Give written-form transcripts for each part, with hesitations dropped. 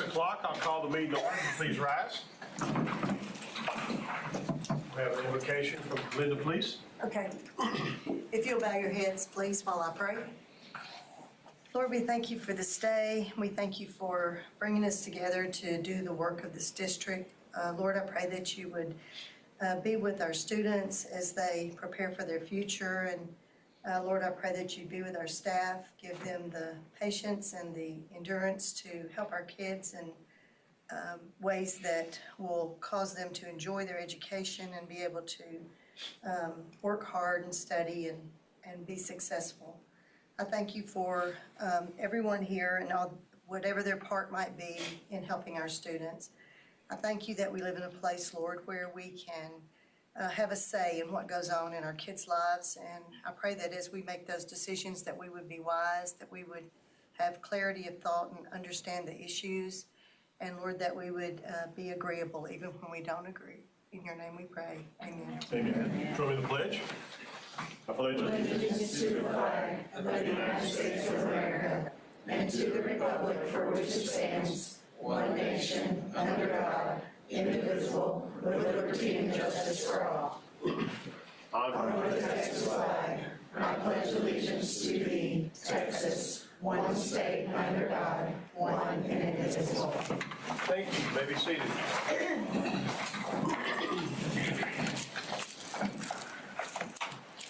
o'clock. I'll call the meeting to order. Please rise. We have an invocation from Linda, please. Okay. If you'll bow your heads, please, while I pray. Lord, we thank you for this day. We thank you for bringing us together to do the work of this district. Lord, I pray that you would be with our students as they prepare for their future. And Lord, I pray that you be with our staff, give them the patience and the endurance to help our kids in ways that will cause them to enjoy their education and be able to work hard and study and be successful. I thank you for everyone here and whatever their part might be in helping our students. I thank you that we live in a place, Lord, where we can have a say in what goes on in our kids' lives. And I pray that as we make those decisions that we would be wise, that we would have clarity of thought and understand the issues. And Lord, that we would be agreeable even when we don't agree. In your name we pray. Amen. Amen. Join me in the pledge. I pledge allegiance to the flag of the United States of America and to the republic for which it stands, one nation, under God, indivisible, with liberty and justice for all. Honor the Texas flag. I pledge allegiance to thee, Texas, one state under God, one and indivisible. Thank you. You may be seated.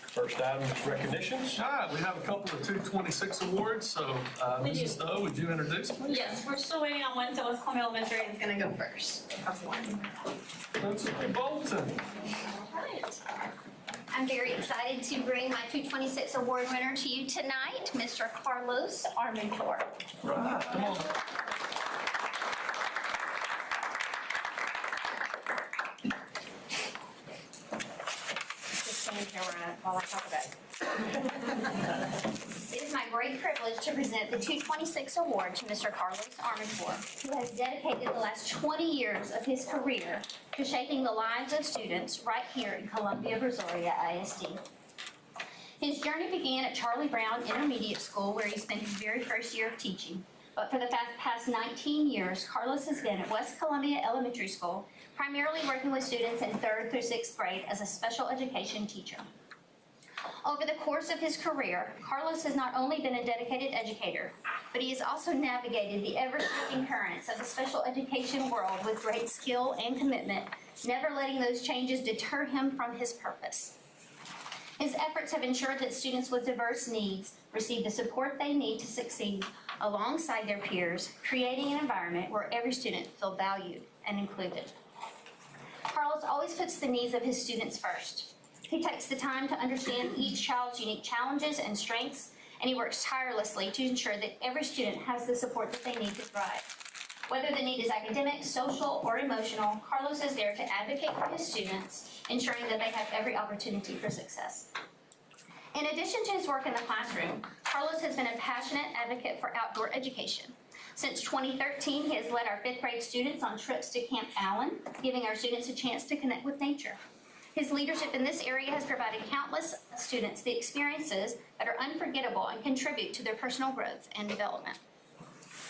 First item is recognitions. All right, we have a couple of 226 awards, so Mrs. Stowe, would you introduce, please? Yes, we're still waiting on one, so West Columbia Elementary is going to go first. Principal Bolton. All right. I'm very excited to bring my 226 award winner to you tonight, Mr. Carlos Armentor. Right, come on. Just stand here while I talk about it. It is my great privilege to present the 226 award to Mr. Carlos Armentor, who has dedicated the last 20 years of his career to shaping the lives of students right here in Columbia, Brazoria ISD. His journey began at Charlie Brown Intermediate School, where he spent his very first year of teaching. But for the past 19 years, Carlos has been at West Columbia Elementary School, primarily working with students in 3rd through 6th grade as a special education teacher. Over the course of his career, Carlos has not only been a dedicated educator, but he has also navigated the ever-changing currents of the special education world with great skill and commitment, never letting those changes deter him from his purpose. His efforts have ensured that students with diverse needs receive the support they need to succeed alongside their peers, creating an environment where every student feels valued and included. Carlos always puts the needs of his students first. He takes the time to understand each child's unique challenges and strengths, and he works tirelessly to ensure that every student has the support that they need to thrive. Whether the need is academic, social, or emotional, Carlos is there to advocate for his students, ensuring that they have every opportunity for success. In addition to his work in the classroom, Carlos has been a passionate advocate for outdoor education. Since 2013, he has led our 5th grade students on trips to Camp Allen, giving our students a chance to connect with nature. His leadership in this area has provided countless students the experiences that are unforgettable and contribute to their personal growth and development.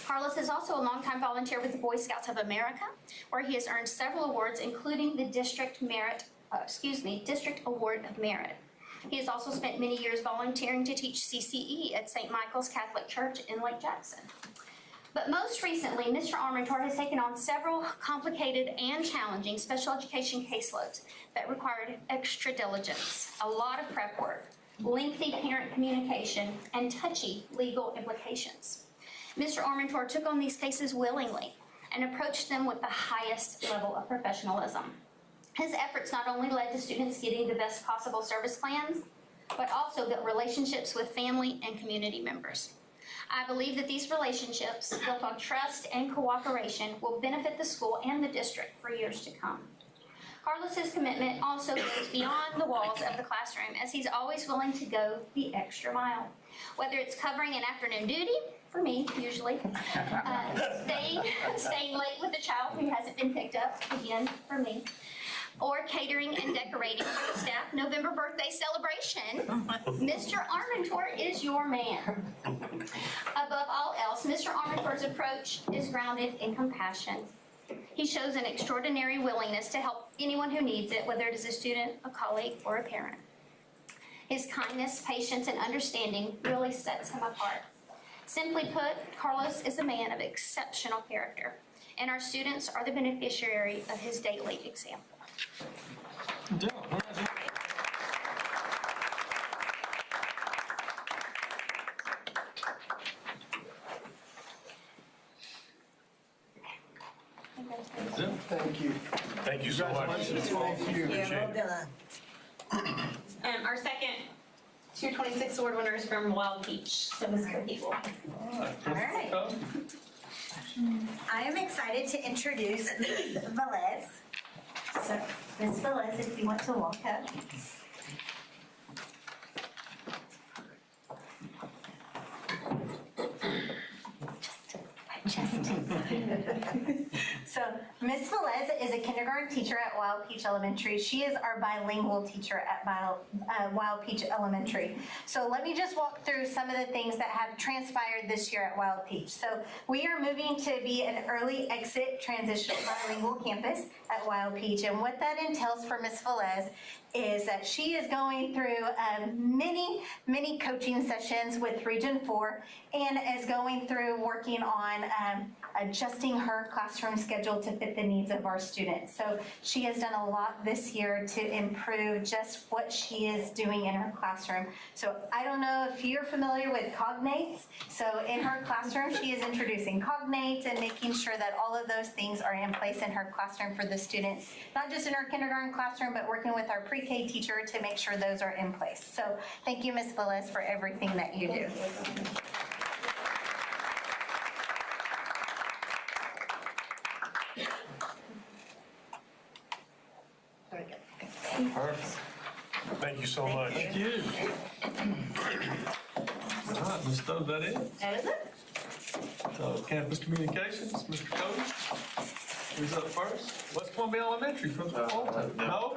Carlos is also a longtime volunteer with the Boy Scouts of America, where he has earned several awards, including the District Award of Merit. He has also spent many years volunteering to teach CCE at St. Michael's Catholic Church in Lake Jackson. But most recently, Mr. Armentor has taken on several complicated and challenging special education caseloads that required extra diligence, a lot of prep work, lengthy parent communication, and touchy legal implications. Mr. Armentor took on these cases willingly and approached them with the highest level of professionalism. His efforts not only led to students getting the best possible service plans, but also built relationships with family and community members. I believe that these relationships, built on trust and cooperation, will benefit the school and the district for years to come. Carlos's commitment also goes beyond the walls of the classroom, as he's always willing to go the extra mile. Whether it's covering an afternoon duty, for me, usually, staying late with a child who hasn't been picked up, again, for me, or catering and decorating for the staff November birthday celebration, Mr. Armentor is your man. Above all else, Mr. Armentor's approach is grounded in compassion. He shows an extraordinary willingness to help anyone who needs it, whether it is a student, a colleague, or a parent. His kindness, patience, and understanding really sets him apart. Simply put, Carlos is a man of exceptional character, and our students are the beneficiary of his daily example. Good job. Thank you. Thank you so much. Congratulations. Appreciate it. Our second 226 award winner is from Wild Peach, so Ms. Cookie will. All right. Go. I am excited to introduce Ms. Velez. So, Ms. Velez, if you want to walk up. So, Ms. Velez is a kindergarten teacher at Wild Peach Elementary. She is our bilingual teacher at Wild Peach Elementary. So let me just walk through some of the things that have transpired this year at Wild Peach. So we are moving to be an early exit transitional bilingual campus at Wild Peach. And what that entails for Ms. Velez is that she is going through many coaching sessions with Region 4 and is going through working on adjusting her classroom schedule to fit the needs of our students. So she has done a lot this year to improve just what she is doing in her classroom. So I don't know if you're familiar with cognates. So in her classroom, she is introducing cognates and making sure that all of those things are in place in her classroom for the students, not just in her kindergarten classroom, but working with our pre-K teacher to make sure those are in place. So thank you, Ms. Velez, for everything that you do. Perfect. Thank you so much. Thank you. All right, let's throw that in. That is it. So campus communications, Mr. Cody, who's up first? West Columbia Elementary, Principal Walton. No?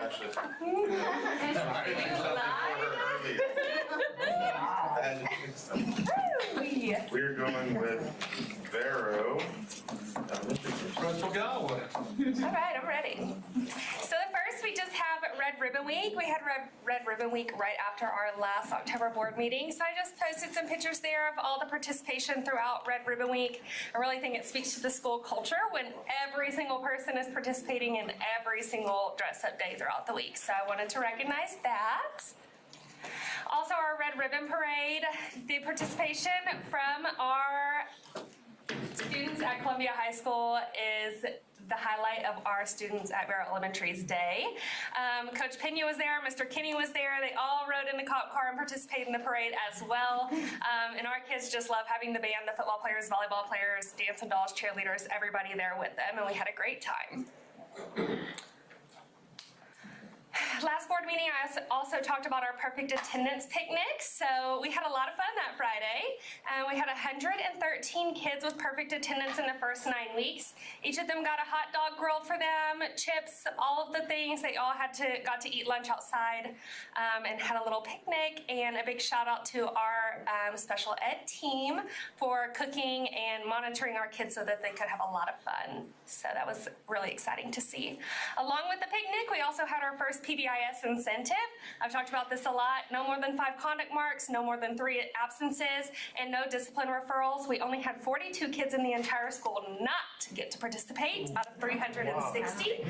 We're going with Vero. Principal Galloway. All right, I'm ready. So the first, we just have Red Ribbon Week. We had Red Ribbon Week right after our last October board meeting. So I just posted some pictures there of all the participation throughout Red Ribbon Week. I really think it speaks to the school culture when every single person is participating in every single dress-up day throughout the week. So I wanted to recognize that. Also, our Red Ribbon Parade, the participation from our students at Columbia High School is the highlight of our students at Barrett Elementary's day. Coach Pena was there, Mr. Kinney was there. They all rode in the cop car and participated in the parade as well. And our kids just love having the band, the football players, volleyball players, dancing dolls, cheerleaders, everybody there with them, and we had a great time. Last board meeting, I also talked about our perfect attendance picnic. So we had a lot of fun that Friday. We had 113 kids with perfect attendance in the first 9 weeks. Each of them got a hot dog grilled for them, chips, all of the things. They all got to eat lunch outside and had a little picnic. And a big shout out to our special ed team for cooking and monitoring our kids so that they could have a lot of fun. So that was really exciting to see. Along with the picnic, we also had our first PBIS incentive. I've talked about this a lot. No more than 5 conduct marks, no more than 3 absences, and no discipline referrals. We only had 42 kids in the entire school not get to participate out of 360.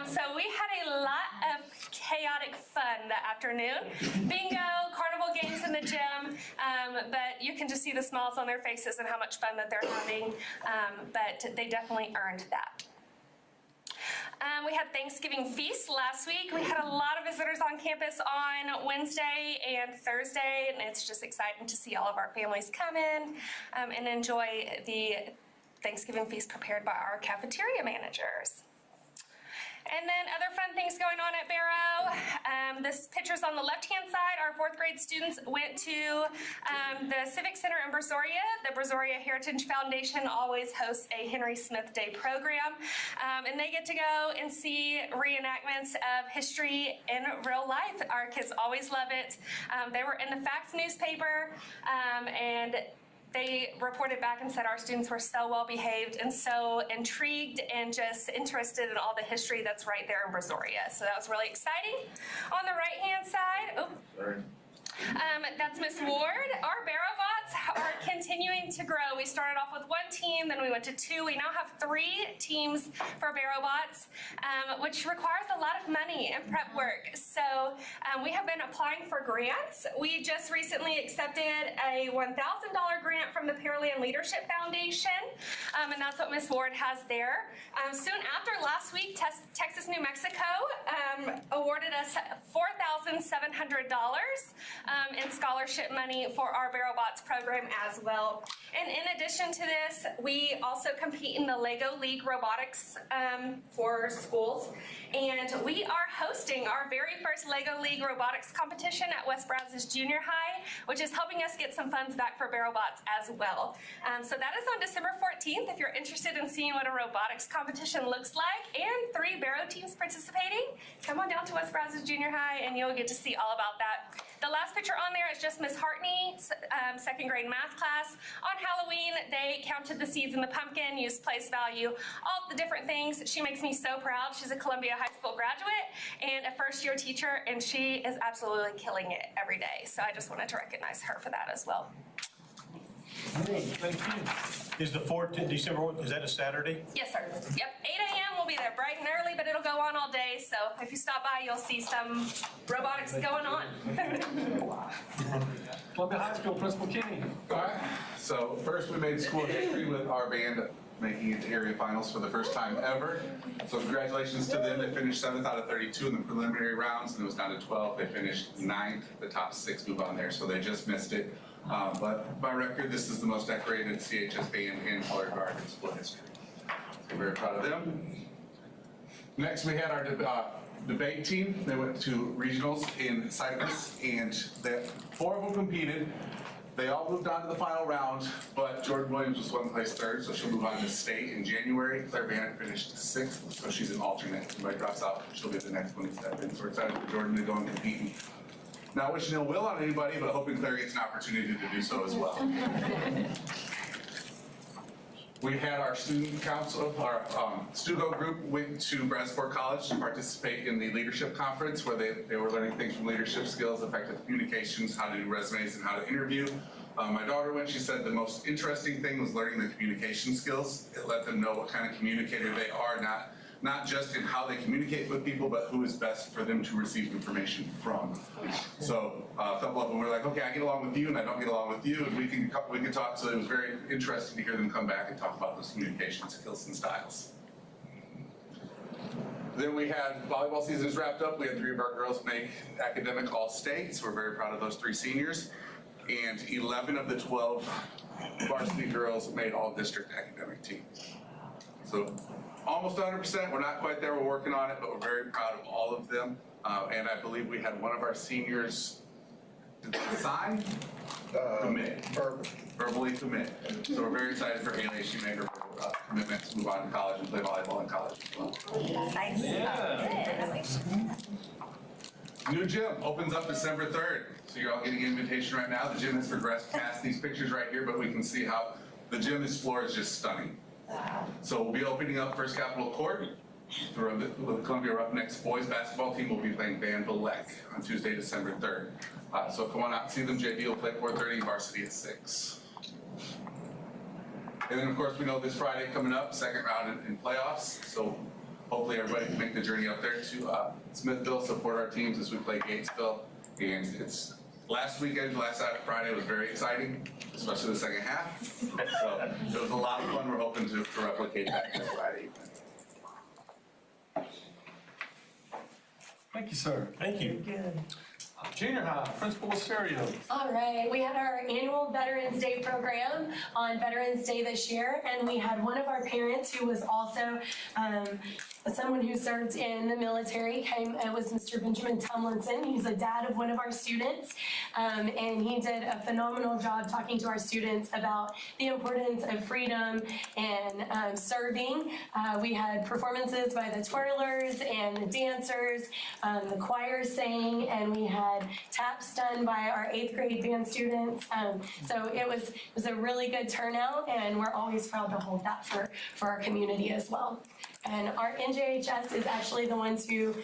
So we had a lot of chaotic fun that afternoon. Bingo, carnival games in the gym, but you can just see the smiles on their faces and how much fun that they're having, but they definitely earned that. We had Thanksgiving feast last week. We had a lot of visitors on campus on Wednesday and Thursday, and it's just exciting to see all of our families come in and enjoy the Thanksgiving feast prepared by our cafeteria managers. And then other fun things going on at Barrow. This picture's on the left-hand side. Our 4th grade students went to the Civic Center in Brazoria. The Brazoria Heritage Foundation always hosts a Henry Smith Day program. And they get to go and see reenactments of history in real life. Our kids always love it. They were in the Facts newspaper, and they reported back and said our students were so well behaved and so intrigued and just interested in all the history that's right there in Brazoria. So that was really exciting. On the right-hand side, that's Miss Ward. Our Barrow bots are continuing to grow. We started off with 1 team, then we went to 2. We now have 3 teams for Barrow bots, which requires a lot of money and prep work. So we have been applying for grants. We just recently accepted a $1,000 grant from the Pearland Leadership Foundation, and that's what Miss Ward has there. Soon after, last week, Texas, New Mexico awarded us $4,700 in scholarship money for our Barrow Bots program as well. And in addition to this, we also compete in the Lego League Robotics for schools. And we are hosting our very first Lego League Robotics competition at West Brazos Junior High, which is helping us get some funds back for Barrow Bots as well. So that is on December 14th. If you're interested in seeing what a robotics competition looks like and 3 Barrow teams participating, come on down to West Brazos Junior High and you'll get to see all about that. The last picture on there is just Miss Hartney's 2nd grade math class. On Halloween, they counted the seeds in the pumpkin, used place value, all the different things. She makes me so proud. She's a Columbia High School graduate and a first-year teacher, and she is absolutely killing it every day. So I just wanted to recognize her for that as well. Thank you. Is the 4th, December 1st, is that a Saturday? Yes, sir. Yep, 8 a.m. We'll be there bright and early, but it'll go on all day. So if you stop by, you'll see some robotics going on. Columbia High School, Principal Kenny. All right, so first we made school history with our band making it to area finals for the first time ever. So congratulations to them. They finished 7th out of 32 in the preliminary rounds, and it was down to 12. They finished 9th. The top 6 move on there, so they just missed it. But by record, this is the most decorated CHS band in color guard in school history. So we're very proud of them. Next, we had our debate team. They went to regionals in Cyprus, and 4 of them competed. They all moved on to the final round, but Jordan Williams was one place 3rd, so she'll move on to state in January. Claire Bannock finished 6th, so she's an alternate. If somebody drops out, she'll be the next one to step in. So we're excited for Jordan to go and compete. Not wishing ill will on anybody, but hoping Claire gets an opportunity to do so as well. We had our student council, our Stugo group went to Brazosport College to participate in the leadership conference where they were learning things from leadership skills, effective communications, how to do resumes, and how to interview. My daughter went, she said the most interesting thing was learning the communication skills. It let them know what kind of communicator they are, not just in how they communicate with people, but who is best for them to receive information from. So a couple of them were like, okay, I get along with you and I don't get along with you, and we can talk. So it was very interesting to hear them come back and talk about those communication skills and styles. Then we had volleyball seasons wrapped up. We had 3 of our girls make academic all-state, so we're very proud of those 3 seniors. And 11 of the 12 varsity girls made all-district academic team. So almost 100%, we're not quite there, we're working on it, but we're very proud of all of them. And I believe we had one of our seniors sign? Commit. Verbally commit. So we're very excited for Haley. She made her commitment to move on to college and play volleyball in college as well. Nice. Yeah. New gym opens up December 3rd. So you're all getting an invitation right now. The gym has progressed past these pictures right here, but we can see how the gym's floor is just stunning. So we'll be opening up First Capitol Court. The Columbia Roughnecks boys basketball team will be playing Van Vleck on Tuesday, December 3rd. So come on out and see them. JV will play 4:30, varsity at 6. And then of course we know this Friday coming up, 2nd round in playoffs. So hopefully everybody can make the journey up there to Smithville, support our teams as we play Gatesville. And it's last Friday was very exciting, especially the second half. So it was a lot of fun. We're hoping to replicate that this Friday evening. Thank you, sir. Thank you. Junior high, Principal Serio. All right, we had our annual Veterans Day program on Veterans Day this year, and we had one of our parents who was also someone who served in the military it was Mr. Benjamin Tomlinson. He's a dad of one of our students, and he did a phenomenal job talking to our students about the importance of freedom and serving. We had performances by the twirlers and the dancers, the choir sang, and we had taps done by our 8th grade band students. So it was a really good turnout, and we're always proud to hold that for our community as well. And our NJHS is actually the ones who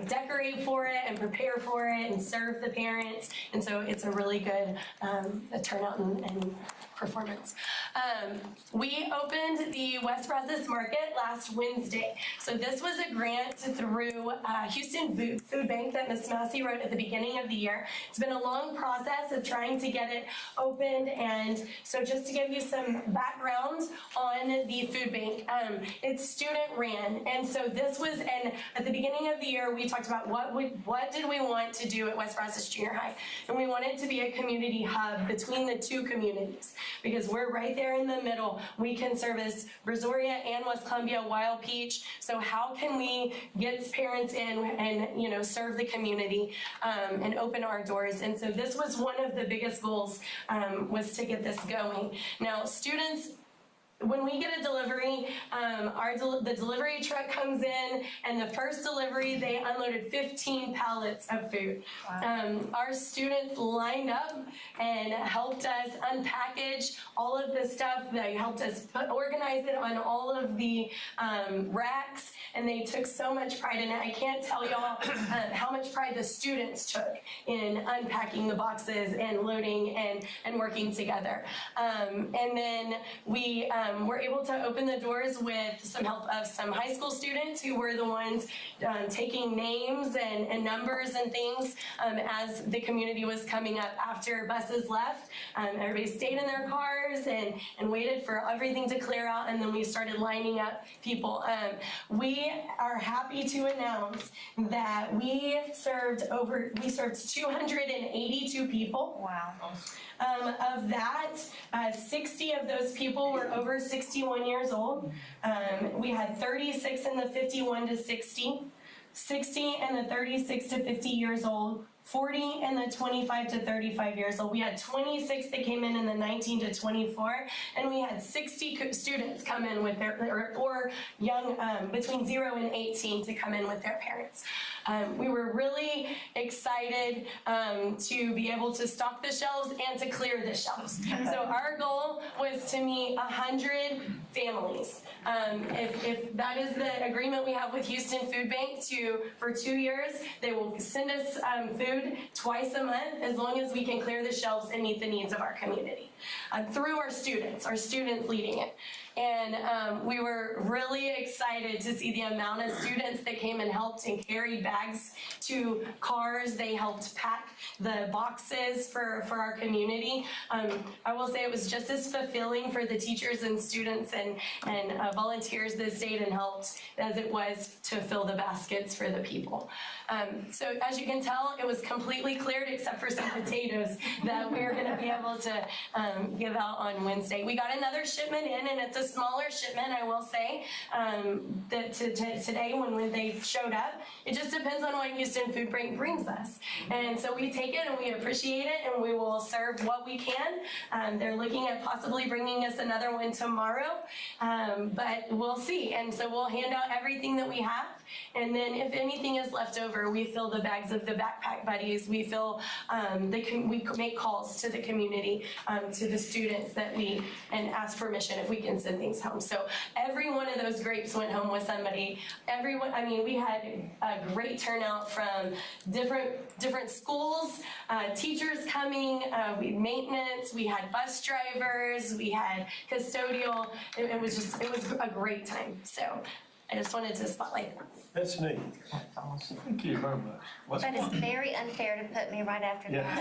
decorate for it and prepare for it and serve the parents. And so it's a really good turnout and performance. We opened the West Brazos Market last Wednesday. So this was a grant through Houston Food Bank that Ms. Massey wrote at the beginning of the year. It's been a long process of trying to get it opened, and so just to give you some background on the food bank, it's student ran, and so this was, and at the beginning of the year we talked about what did we want to do at West Brazos Junior High, and we wanted to be a community hub between the two communities because we're right there in the middle. We can service Brazoria and West Columbia, Wild Peach. So how can we get parents in and serve the community and open our doors? And so this was one of the biggest goals, was to get this going. Now students, when we get a delivery, the delivery truck comes in, and the first delivery, they unloaded 15 pallets of food. Wow. Our students lined up and helped us unpackage all of the stuff. They helped us organize it on all of the racks, and they took so much pride in it. I can't tell y'all how much pride the students took in unpacking the boxes and loading and working together. And then we were able to open the doors with some help of some high school students who were the ones taking names and numbers and things as the community was coming up after buses left. Everybody stayed in their cars and waited for everything to clear out, and then we started lining up people. We are happy to announce that we served 282 people. Wow. Of that, 60 of those people were over 61 years old. We had 36 in the 51 to 60, 60 in the 36 to 50 years old, 40 in the 25 to 35 years old. We had 26 that came in the 19 to 24, and we had 60 students come in with or young between 0 and 18 to come in with their parents. We were really excited to be able to stock the shelves and to clear the shelves. So our goal was to meet 100 families. If that is the agreement we have with Houston Food Bank for 2 years, they will send us food twice a month as long as we can clear the shelves and meet the needs of our community through our students leading it. And we were really excited to see the amount of students that came and helped and carried bags to cars. They helped pack the boxes for our community. I will say it was just as fulfilling for the teachers and students and volunteers that stayed and helped as it was to fill the baskets for the people. So as you can tell, it was completely cleared except for some potatoes that we were going to be able to give out on Wednesday. We got another shipment in, and it's a smaller shipment, I will say, that today when they showed up. It just depends on what Houston Food Bank brings us. And so we take it and we appreciate it, and we will serve what we can. They're looking at possibly bringing us another one tomorrow, but we'll see. And so we'll hand out everything that we have, and then if anything is left over, we fill the bags of the backpack buddies. We fill, we make calls to the community, to the students and ask permission if we can send things home. So every one of those grapes went home with somebody. We had a great turnout from different schools, teachers coming, we had maintenance, we had bus drivers, we had custodial. It was a great time. So I just wanted to spotlight that. That's neat. Thank you very much. That is very unfair to put me right after that.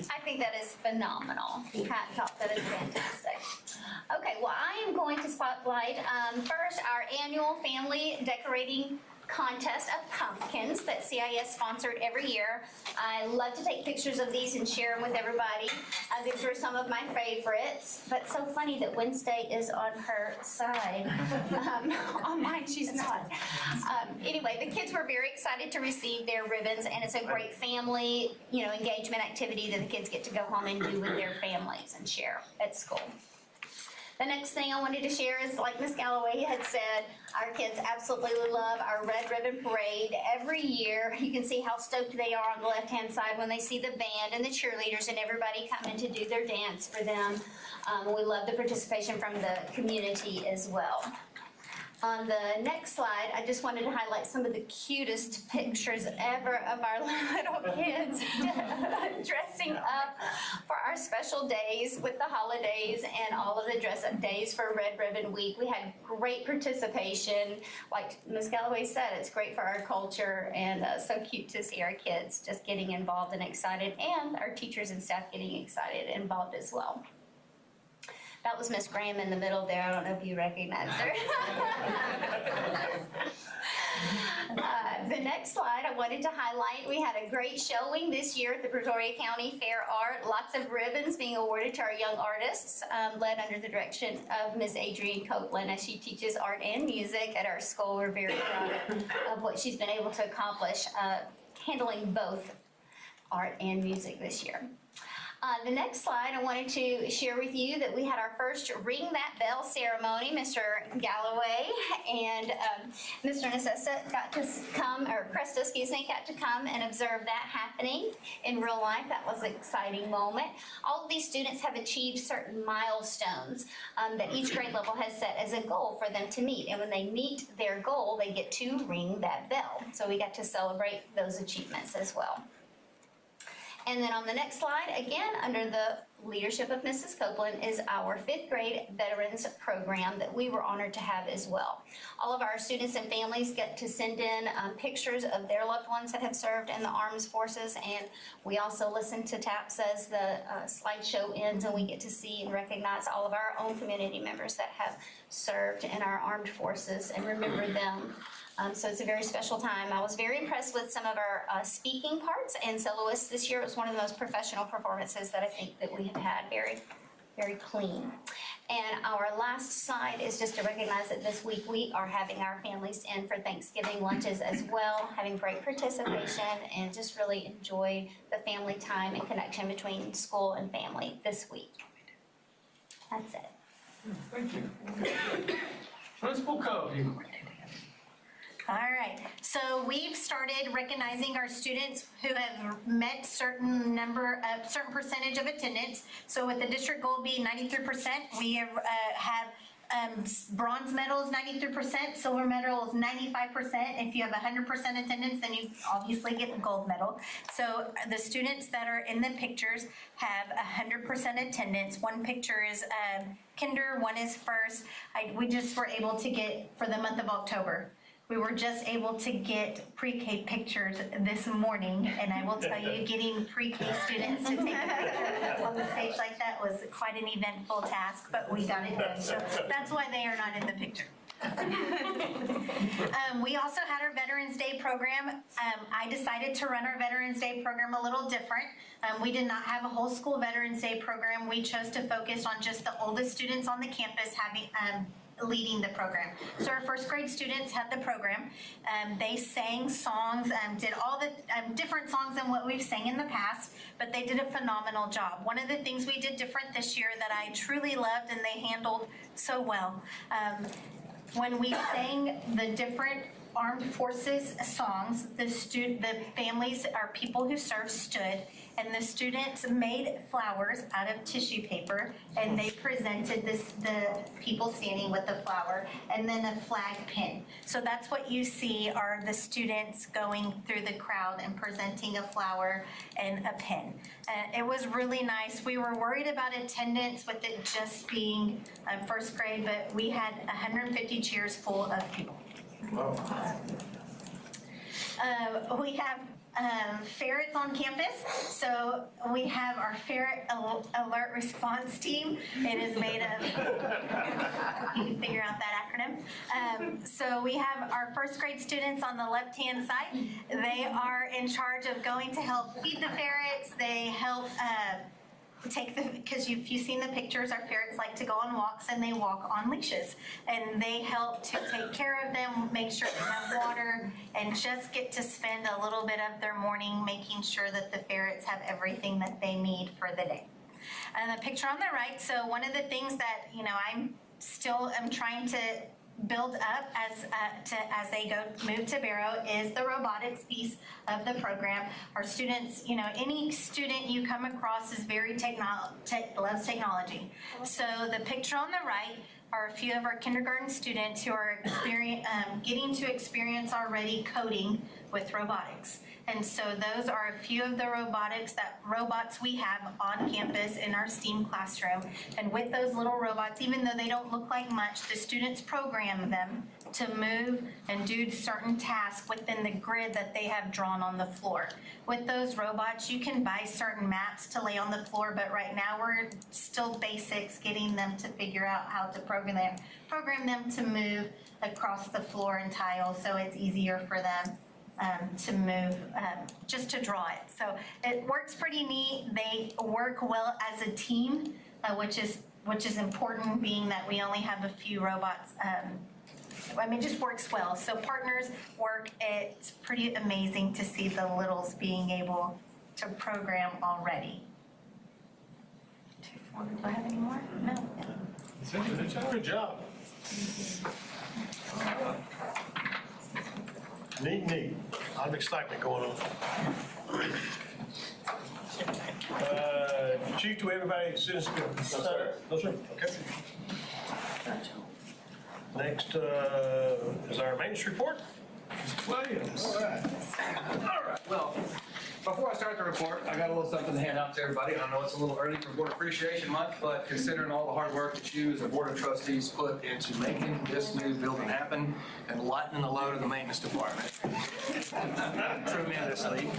I think that is phenomenal. Hats off, that is fantastic. Okay, well, I am going to spotlight first our annual family decorating contest of pumpkins that CIS sponsored every year. I love to take pictures of these and share them with everybody. These were some of my favorites, but so funny that Wednesday is on her side. On mine, she's not. Anyway, the kids were very excited to receive their ribbons, and it's a great family, engagement activity that the kids get to go home and do with their families and share at school. The next thing I wanted to share is, like Ms. Galloway had said, our kids absolutely love our Red Ribbon Parade. Every year, you can see how stoked they are on the left-hand side when they see the band and the cheerleaders and everybody coming to do their dance for them. We love the participation from the community as well. On the next slide, I just wanted to highlight some of the cutest pictures ever of our little kids dressing up for our special days with the holidays and all of the dress-up days for Red Ribbon Week. We had great participation. Like Ms. Galloway said, it's great for our culture, and so cute to see our kids just getting involved and excited, and our teachers and staff getting excited and involved as well. That was Miss Graham in the middle there. I don't know if you recognize her. The next slide I wanted to highlight, we had a great showing this year at the Pretoria County Fair Art. Lots of ribbons being awarded to our young artists, led under the direction of Ms. Adrienne Copeland as she teaches art and music at our school. We're very proud of what she's been able to accomplish, handling both art and music this year. The next slide, I wanted to share with you that we had our first Ring That Bell ceremony. Mr. Galloway and Mr. Necesta got to come, or Cresta, excuse me, got to come and observe that happening in real life. That was an exciting moment. All of these students have achieved certain milestones that each grade level has set as a goal for them to meet. And when they meet their goal, they get to ring that bell. So we got to celebrate those achievements as well. And then on the next slide, again, under the leadership of Mrs. Copeland, is our 5th grade Veterans Program that we were honored to have as well. All of our students and families get to send in pictures of their loved ones that have served in the armed forces, and we also listen to taps as the slideshow ends, and we get to see and recognize all of our own community members that have served in our armed forces and remember them. So it's a very special time. I was very impressed with some of our speaking parts and soloists this year. It was one of the most professional performances that I think that we have had, very, very clean. And our last slide is just to recognize that this week we are having our families in for Thanksgiving lunches as well, having great participation, and just really enjoy the family time and connection between school and family this week. That's it. Thank you. Principal Covey. All right, so we've started recognizing our students who have met certain percentage of attendance. So with the district goal being 93%, we have bronze medals 93%, silver medals 95%. If you have 100% attendance, then you obviously get the gold medal. So the students that are in the pictures have 100% attendance. One picture is kinder, one is first. We just were able to get, for the month of October, we were just able to get pre-K pictures this morning, and I will tell you, getting pre-K students to take a picture on the stage like that was quite an eventful task, but we got it done. So that's why they are not in the picture. We also had our Veterans Day program. I decided to run our Veterans Day program a little different. We did not have a whole school Veterans Day program. We chose to focus on just the oldest students on the campus leading the program. So our 1st grade students had the program. They sang songs, did all the different songs than what we've sang in the past, but they did a phenomenal job. One of the things we did different this year that I truly loved and they handled so well, when we sang the different armed forces songs, the families, our people who served, stood, and the students made flowers out of tissue paper, and they presented the people standing with the flower, and then a flag pin. So that's what you see are the students going through the crowd and presenting a flower and a pin. It was really nice. We were worried about attendance with it just being 1st grade, but we had 150 chairs full of people. We have ferrets on campus. So we have our ferret alert response team. It is made of, you can figure out that acronym. So we have our first grade students on the left-hand side. They are in charge of going to help feed the ferrets. They help because if you've seen the pictures, our ferrets like to go on walks and they walk on leashes. And they help to take care of them, make sure they have water, and just get to spend a little bit of their morning making sure that the ferrets have everything that they need for the day. And the picture on the right, so one of the things that, I'm trying to build up as they move to Barrow is the robotics piece of the program. Our students, any student you come across is very loves technology. So the picture on the right are a few of our kindergarten students who are getting to experience already coding with robotics. And so those are a few of the robots we have on campus in our STEAM classroom. And with those little robots, even though they don't look like much, the students program them to move and do certain tasks within the grid that they have drawn on the floor. With those robots, you can buy certain maps to lay on the floor, but right now we're still basics, getting them to figure out how to program them to move across the floor and tile, so it's easier for them to move, just to draw it. So it works pretty neat. They work well as a team, which is important, being that we only have a few robots. It just works well. So partners work. It's pretty amazing to see the littles being able to program already. Do I have any more? No. Good job. Neat. A lot of excitement going on. Chief, do everybody citizens? No, sir. No, sir. Okay. Next is our maintenance report. Williams. All right. Well, before I start the report, I got a little something to hand out to everybody. I know it's a little early for Board Appreciation Month, but considering all the hard work that you as a Board of Trustees put into making this new building happen and lightening the load of the maintenance department tremendously,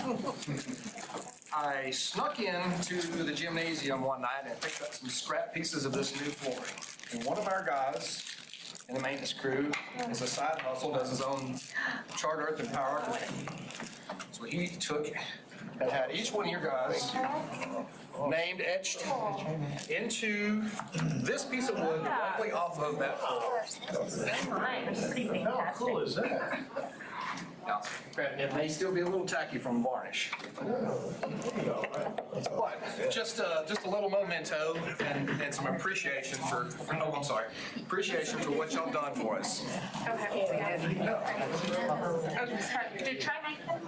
I snuck into the gymnasium one night and picked up some scrap pieces of this new flooring. And one of our guys in the maintenance crew, as a side hustle, does his own chart earth and power architect. So he took and had each one of your guys named, etched into this piece of wood directly off of that floor. How cool is that? Now, granted, it may still be a little tacky from varnish. But just a little memento and some appreciation appreciation for what y'all done for us. Okay. Did Trey make them?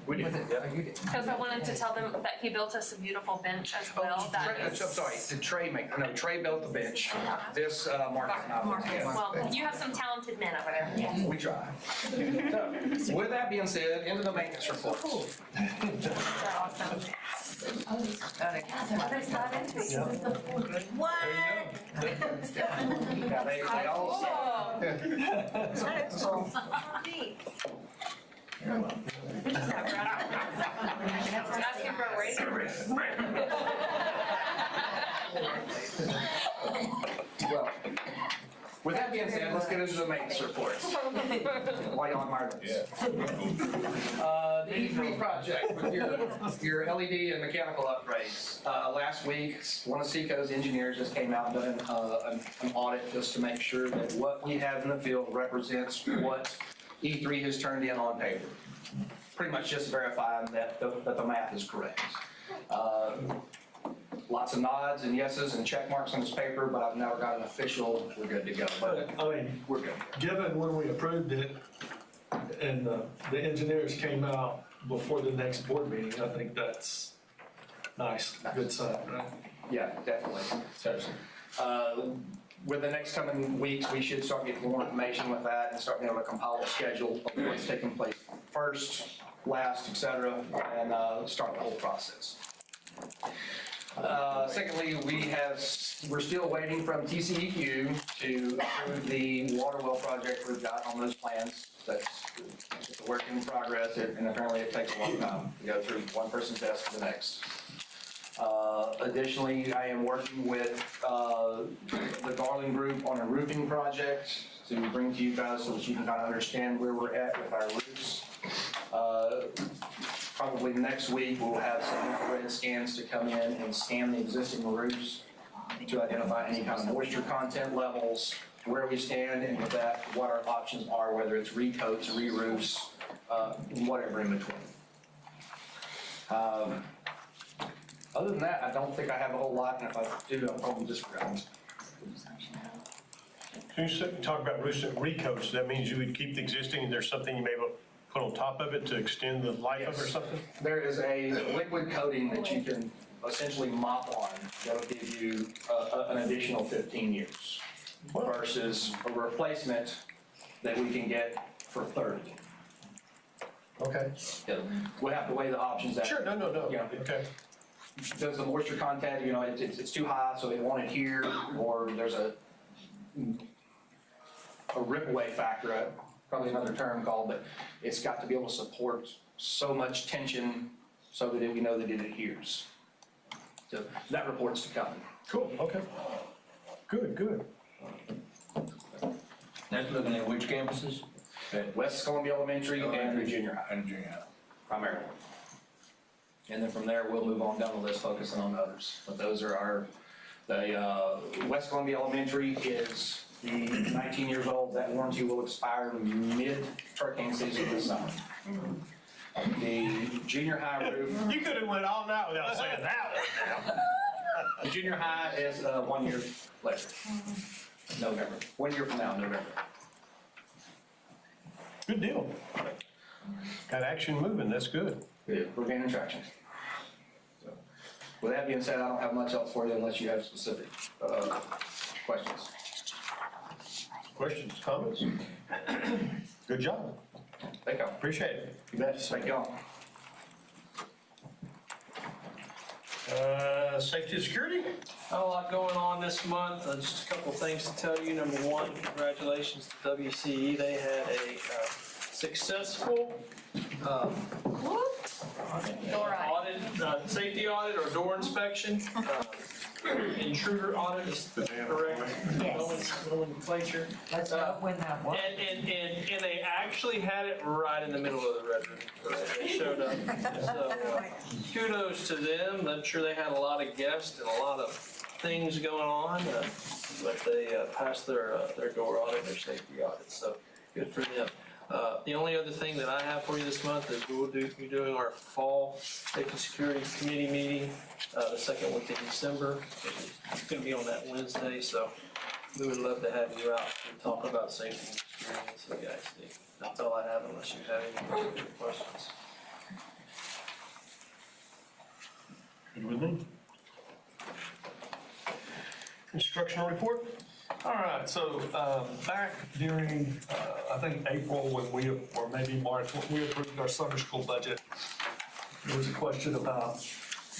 We did. Yeah, you did. Because I wanted to tell them that he built us a beautiful bench as well. I'm sorry, did Trey make, no, Trey built the bench. This, Marcus and I was together. Well, you have some talented men over there. Yes. We try. So, with that being said, into the maintenance reports. They're awesome. What? Yeah, they all. Asking for a raise. Well, with that being said, let's get into the maintenance reports. While y'all admire this. The E3 project with your LED and mechanical upgrades. Last week, one of Seco's engineers just came out and done an audit just to make sure that what we have in the field represents what E3 has turned in on paper. Pretty much just verifying that the math is correct. Lots of nods and yeses and check marks on this paper, but I've never got an official, we're good to go. But we're good. Given when we approved it and the engineers came out before the next board meeting, I think that's nice, good sign, right? Yeah, definitely. Seriously. With the next coming weeks, we should start getting more information with that and start being able to compile a schedule of what's taking place first, last, et cetera, and start the whole process. Secondly, we're still waiting from TCEQ to approve the water well project we've got on those plans. It's a work in progress, and apparently it takes a long time to go through one person's desk to the next. Additionally, I am working with the Garland Group on a roofing project to bring to you guys so that you can kind of understand where we're at with our roofs. Probably next week, we'll have some infrared scans to come in and scan the existing roofs to identify any kind of moisture content levels, where we stand, and with that, what our options are, whether it's recoats, re-roofs, whatever in between. Other than that, I don't think I have a whole lot, and if I do, I'll probably just forget. Can you talk about recoats? That means you would keep the existing, and there's something you may put on top of it to extend the life of it or something? There is a liquid coating that you can essentially mop on that'll give you an additional 15 years versus a replacement that we can get for 30. Okay. Yeah, we'll have to weigh the options out. Sure, no. Yeah. Okay. Does the moisture content, it's too high, so it won't adhere, or there's a rip away factor, probably another term called, but it's got to be able to support so much tension so that we know that it adheres. So that report's to come. Cool, okay. Good. That's looking at which campuses? At West Columbia Elementary and the junior high. And junior high. Primarily. And then from there, we'll move on down the list, focusing on others. But those are the West Columbia Elementary is the 19 years old. That warranty will expire mid-hurricane season this summer. The junior high roof. You could have went all night without saying that. The junior high is 1 year later, November. 1 year from now, November. Good deal. Got action moving, that's good. We're gaining traction. So, with that being said, I don't have much else for you unless you have specific questions. Questions, comments? Good job. Thank you. Appreciate it. You bet. Thank y'all. Safety and security? Not a lot going on this month. Just a couple things to tell you. Number one, congratulations to WCE. They had a successful safety audit or door inspection. Intruder audit is correct. Yes. Nomenclature. Let's not win that one. And they actually had it right in the middle of the red room. They showed up. So kudos to them. I'm sure they had a lot of guests and a lot of things going on, but they passed their door audit, their safety audit. So good for them. The only other thing that I have for you this month is we'll be doing our fall safety and security committee meeting the second week of December. It's going to be on that Wednesday, so we would love to have you out to talk about safety and security in CBISD. That's all I have unless you have any particular questions. Good with me. Instructional report? All right, so back during, I think April or maybe March, when we approved our summer school budget, there was a question about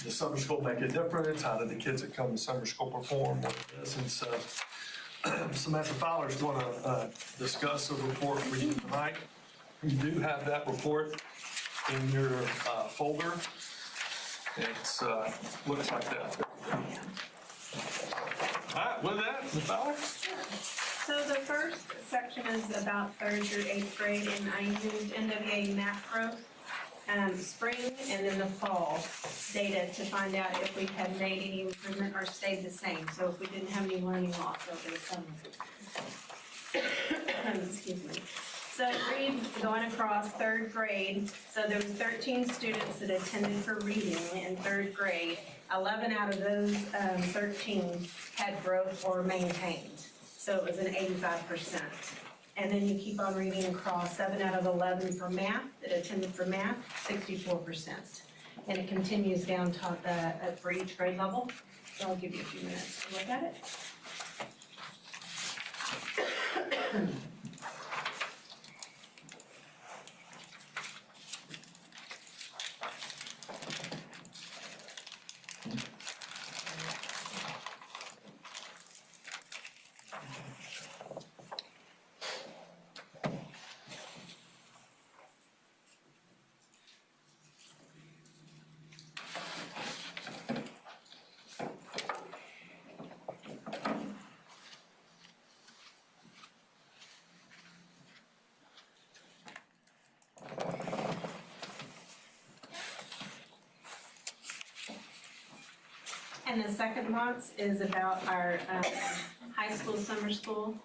the summer school make a difference? How did the kids that come to summer school perform? And so Samantha Fowler's going to discuss a report for you tonight. You do have that report in your folder. It looks like that. All right, with that, Ms. Fowler? So the first section is about 3rd through 8th grade, and I used NWA math growth, spring and then the fall data to find out if we had made any improvement or stayed the same. So if we didn't have any learning loss over the summer. Excuse me. So it reads going across 3rd grade. So there was 13 students that attended for reading in 3rd grade. 11 out of those 13 had growth or maintained. So it was an 85%. And then you keep on reading across 7 out of 11 for math, that attended for math, 64%. And it continues down for each grade level. So I'll give you a few minutes to look at it. And the second box is about our high school summer school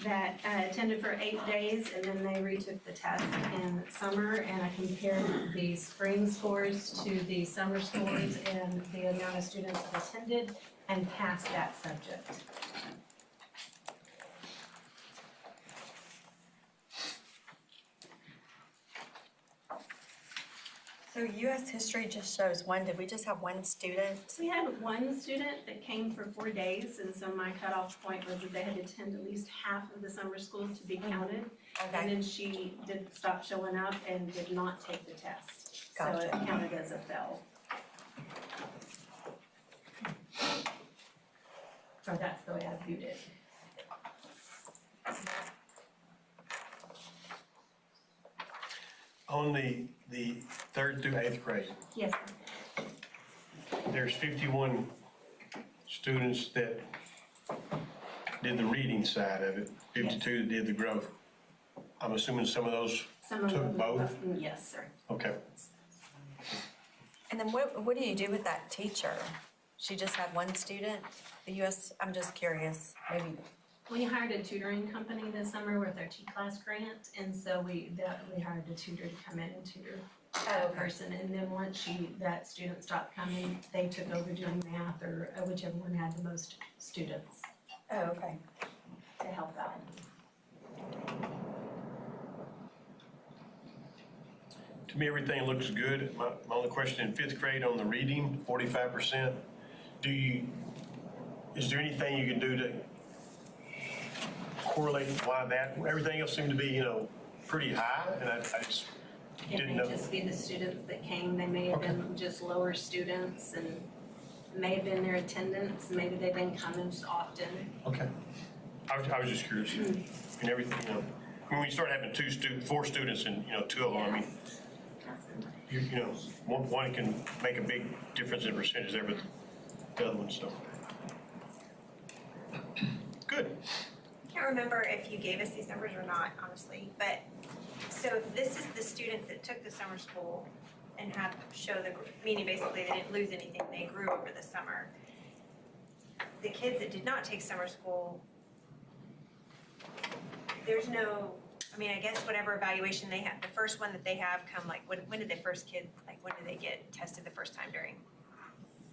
that attended for 8 days, and then they retook the test in summer, and I compared the spring scores to the summer scores and the amount of students that attended and passed that subject. So US history just shows one, did we just have one student? We had one student that came for 4 days, and so my cutoff point was that they had to attend at least half of the summer school to be counted. And then she did stop showing up and did not take the test. So it counted as a fail. So that's the way I viewed it. On the 3rd through 8th grade, Yes. there's 51 students that did the reading side of it, 52 that did the growth. I'm assuming some of those Some of took them. both? Yes, sir. Okay. And then what do you do with that teacher? She just had one student? The US, I'm just curious, maybe. We hired a tutoring company this summer with our T-class grant, and so we hired a tutor to come in and tutor that person. And then once that student stopped coming, they took over doing math or whichever one had the most students. Oh, okay. To help out. To me, everything looks good. My only question in 5th grade on the reading, 45%. Is there anything you can do to correlate why that, everything else seemed to be, pretty high, and I just It didn't may know. just be the students that came, they may have been just lower students and may have been their attendance, maybe they didn't come as often. Okay. I was just curious. And everything, when you start having 4 students and, 2 of them, I mean, one can make a big difference in percentage there, but the other one, so. Good. I can't remember if you gave us these numbers or not, honestly, but, so this is the students that took the summer school and meaning basically they didn't lose anything, they grew over the summer. The kids that did not take summer school, there's no, I guess whatever evaluation they have, the first one that they have come, when did when did they get tested the first time during?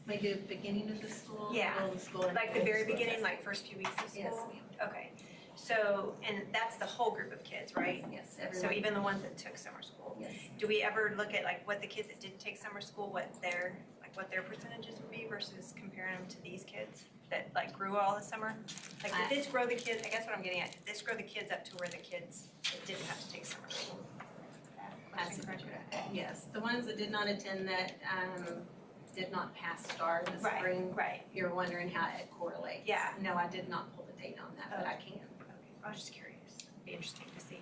They do beginning of the school, Yeah, middle of the school. and like the end of very school. beginning, like first few weeks of school? Yes, ma'am. Okay, so, and that's the whole group of kids, right? Yes, So everyone. even the ones that took summer school? Yes. Do we ever look at what the kids that didn't take summer school, what their percentages would be versus comparing them to these kids that grew all the summer? Did this grow the kids, I guess what I'm getting at, did this grow the kids up to where the kids that didn't have to take summer school? That's correct. Yes, the ones that did not attend that, did not pass STAR in the Right, spring. right. You're wondering how it correlates. Yeah. No, I did not pull the data on that, but I can. Okay, I was just curious, it'd be interesting to see.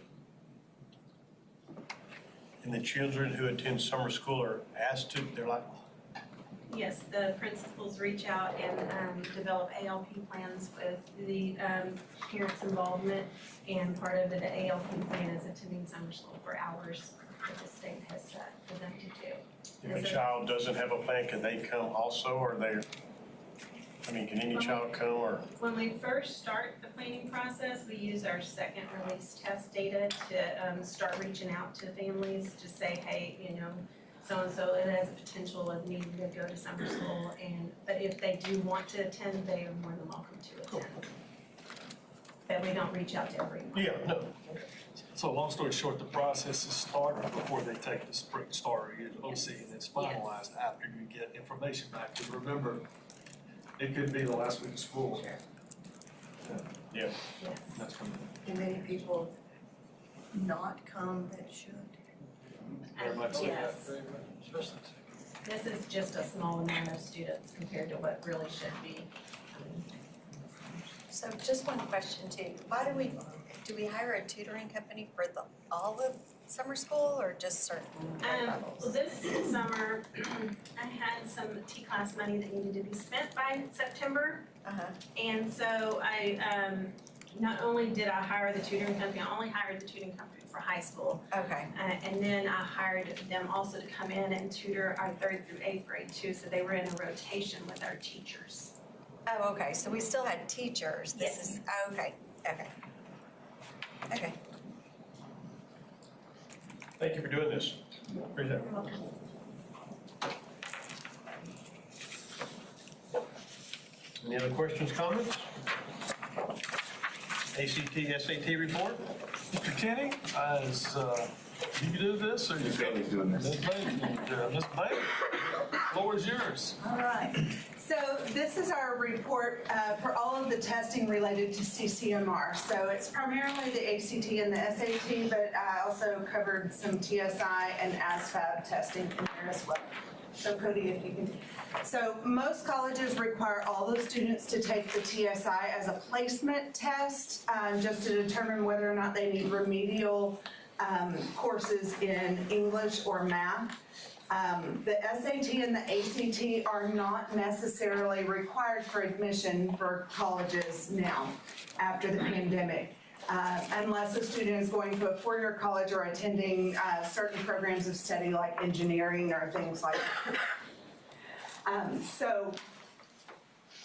And the children who attend summer school are asked to, they're like, Yes, the principals reach out and develop ALP plans with the parents' involvement, and part of the ALP plan is attending summer school for hours that the state has set for them to do. if a child doesn't have a plan, can they come also, or can any child come, or? When we first start the planning process, we use our second release test data to start reaching out to families to say, hey, so-and-so, it has a potential of needing to go to summer school, but if they do want to attend, they are more than welcome to attend. But we don't reach out to everyone. Yeah, no. So long story short, the process is started before they take the spring STAR OC, and it's finalized after you get information back. Because remember, it could be the last week of school. Sure. Yeah. Yes. That's when. Do many people not come that should? Very much so. Yes. This is just a small amount of students compared to what really should be. So just one question too, why do we hire a tutoring company for all of summer school or just certain levels? This summer, I had some T-class money that needed to be spent by September. And so I not only did I hire the tutoring company, I only hired the tutoring company for high school. Okay. And then I hired them also to come in and tutor our 3rd through 8th grade too, so they were in a rotation with our teachers. Oh, okay, so we still had teachers. This Yes. is, okay. Okay. Thank you for doing this. Appreciate it. Any other questions, comments? ACT, SAT report? Mr. Kenny, as you do this, or you? Ms. Bailey's doing this. Ms. Bailey's going to do it. Ms. Bailey, floor is yours. All right, so this is our report for all of the testing related to CCMR. So it's primarily the ACT and the SAT, but I also covered some TSI and ASVAB testing in there as well. So Cody, if you can. So most colleges require all the students to take the TSI as a placement test, just to determine whether or not they need remedial courses in English or math. The SAT and the ACT are not necessarily required for admission for colleges now after the pandemic, unless a student is going to a four-year college or attending certain programs of study like engineering or things like that. So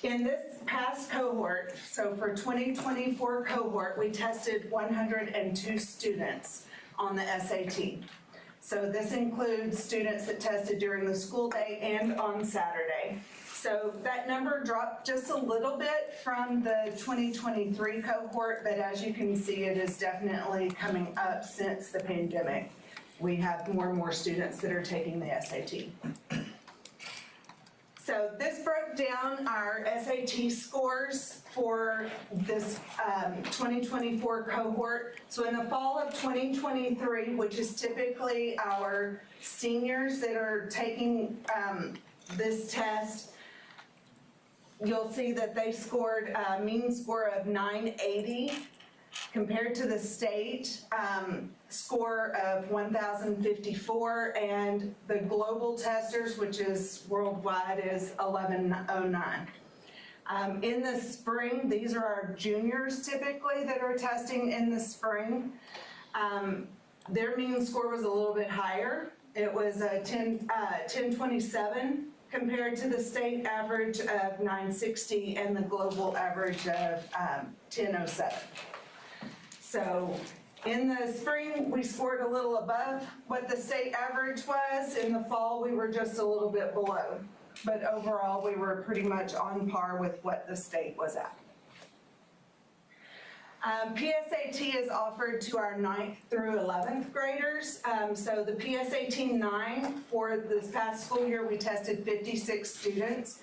in this past cohort, so for 2024 cohort, we tested 102 students on the SAT. So this includes students that tested during the school day and on Saturday. So that number dropped just a little bit from the 2023 cohort, but as you can see, it is definitely coming up since the pandemic. We have more and more students that are taking the SAT. So this broke down our SAT scores for this 2024 cohort. So in the fall of 2023, which is typically our seniors that are taking this test, you'll see that they scored a mean score of 980 compared to the state score of 1,054, and the global testers, which is worldwide, is 1,109. In the spring, these are our juniors typically that are testing in the spring. Their mean score was a little bit higher. It was a 1027 compared to the state average of 960 and the global average of 1007. So in the spring, we scored a little above what the state average was. In the fall, we were just a little bit below. But overall, we were pretty much on par with what the state was at. PSAT is offered to our 9th through 11th graders. So the PSAT 9, for this past school year, we tested 56 students.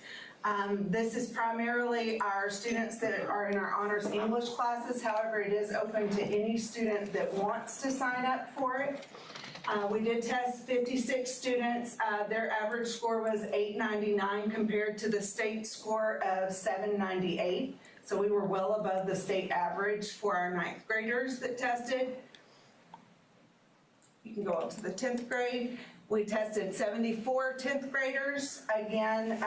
This is primarily our students that are in our honors English classes. However, it is open to any student that wants to sign up for it. We did test 56 students. Their average score was 899 compared to the state score of 798. So we were well above the state average for our 9th graders that tested. You can go up to the 10th grade. We tested 74 10th graders. Again,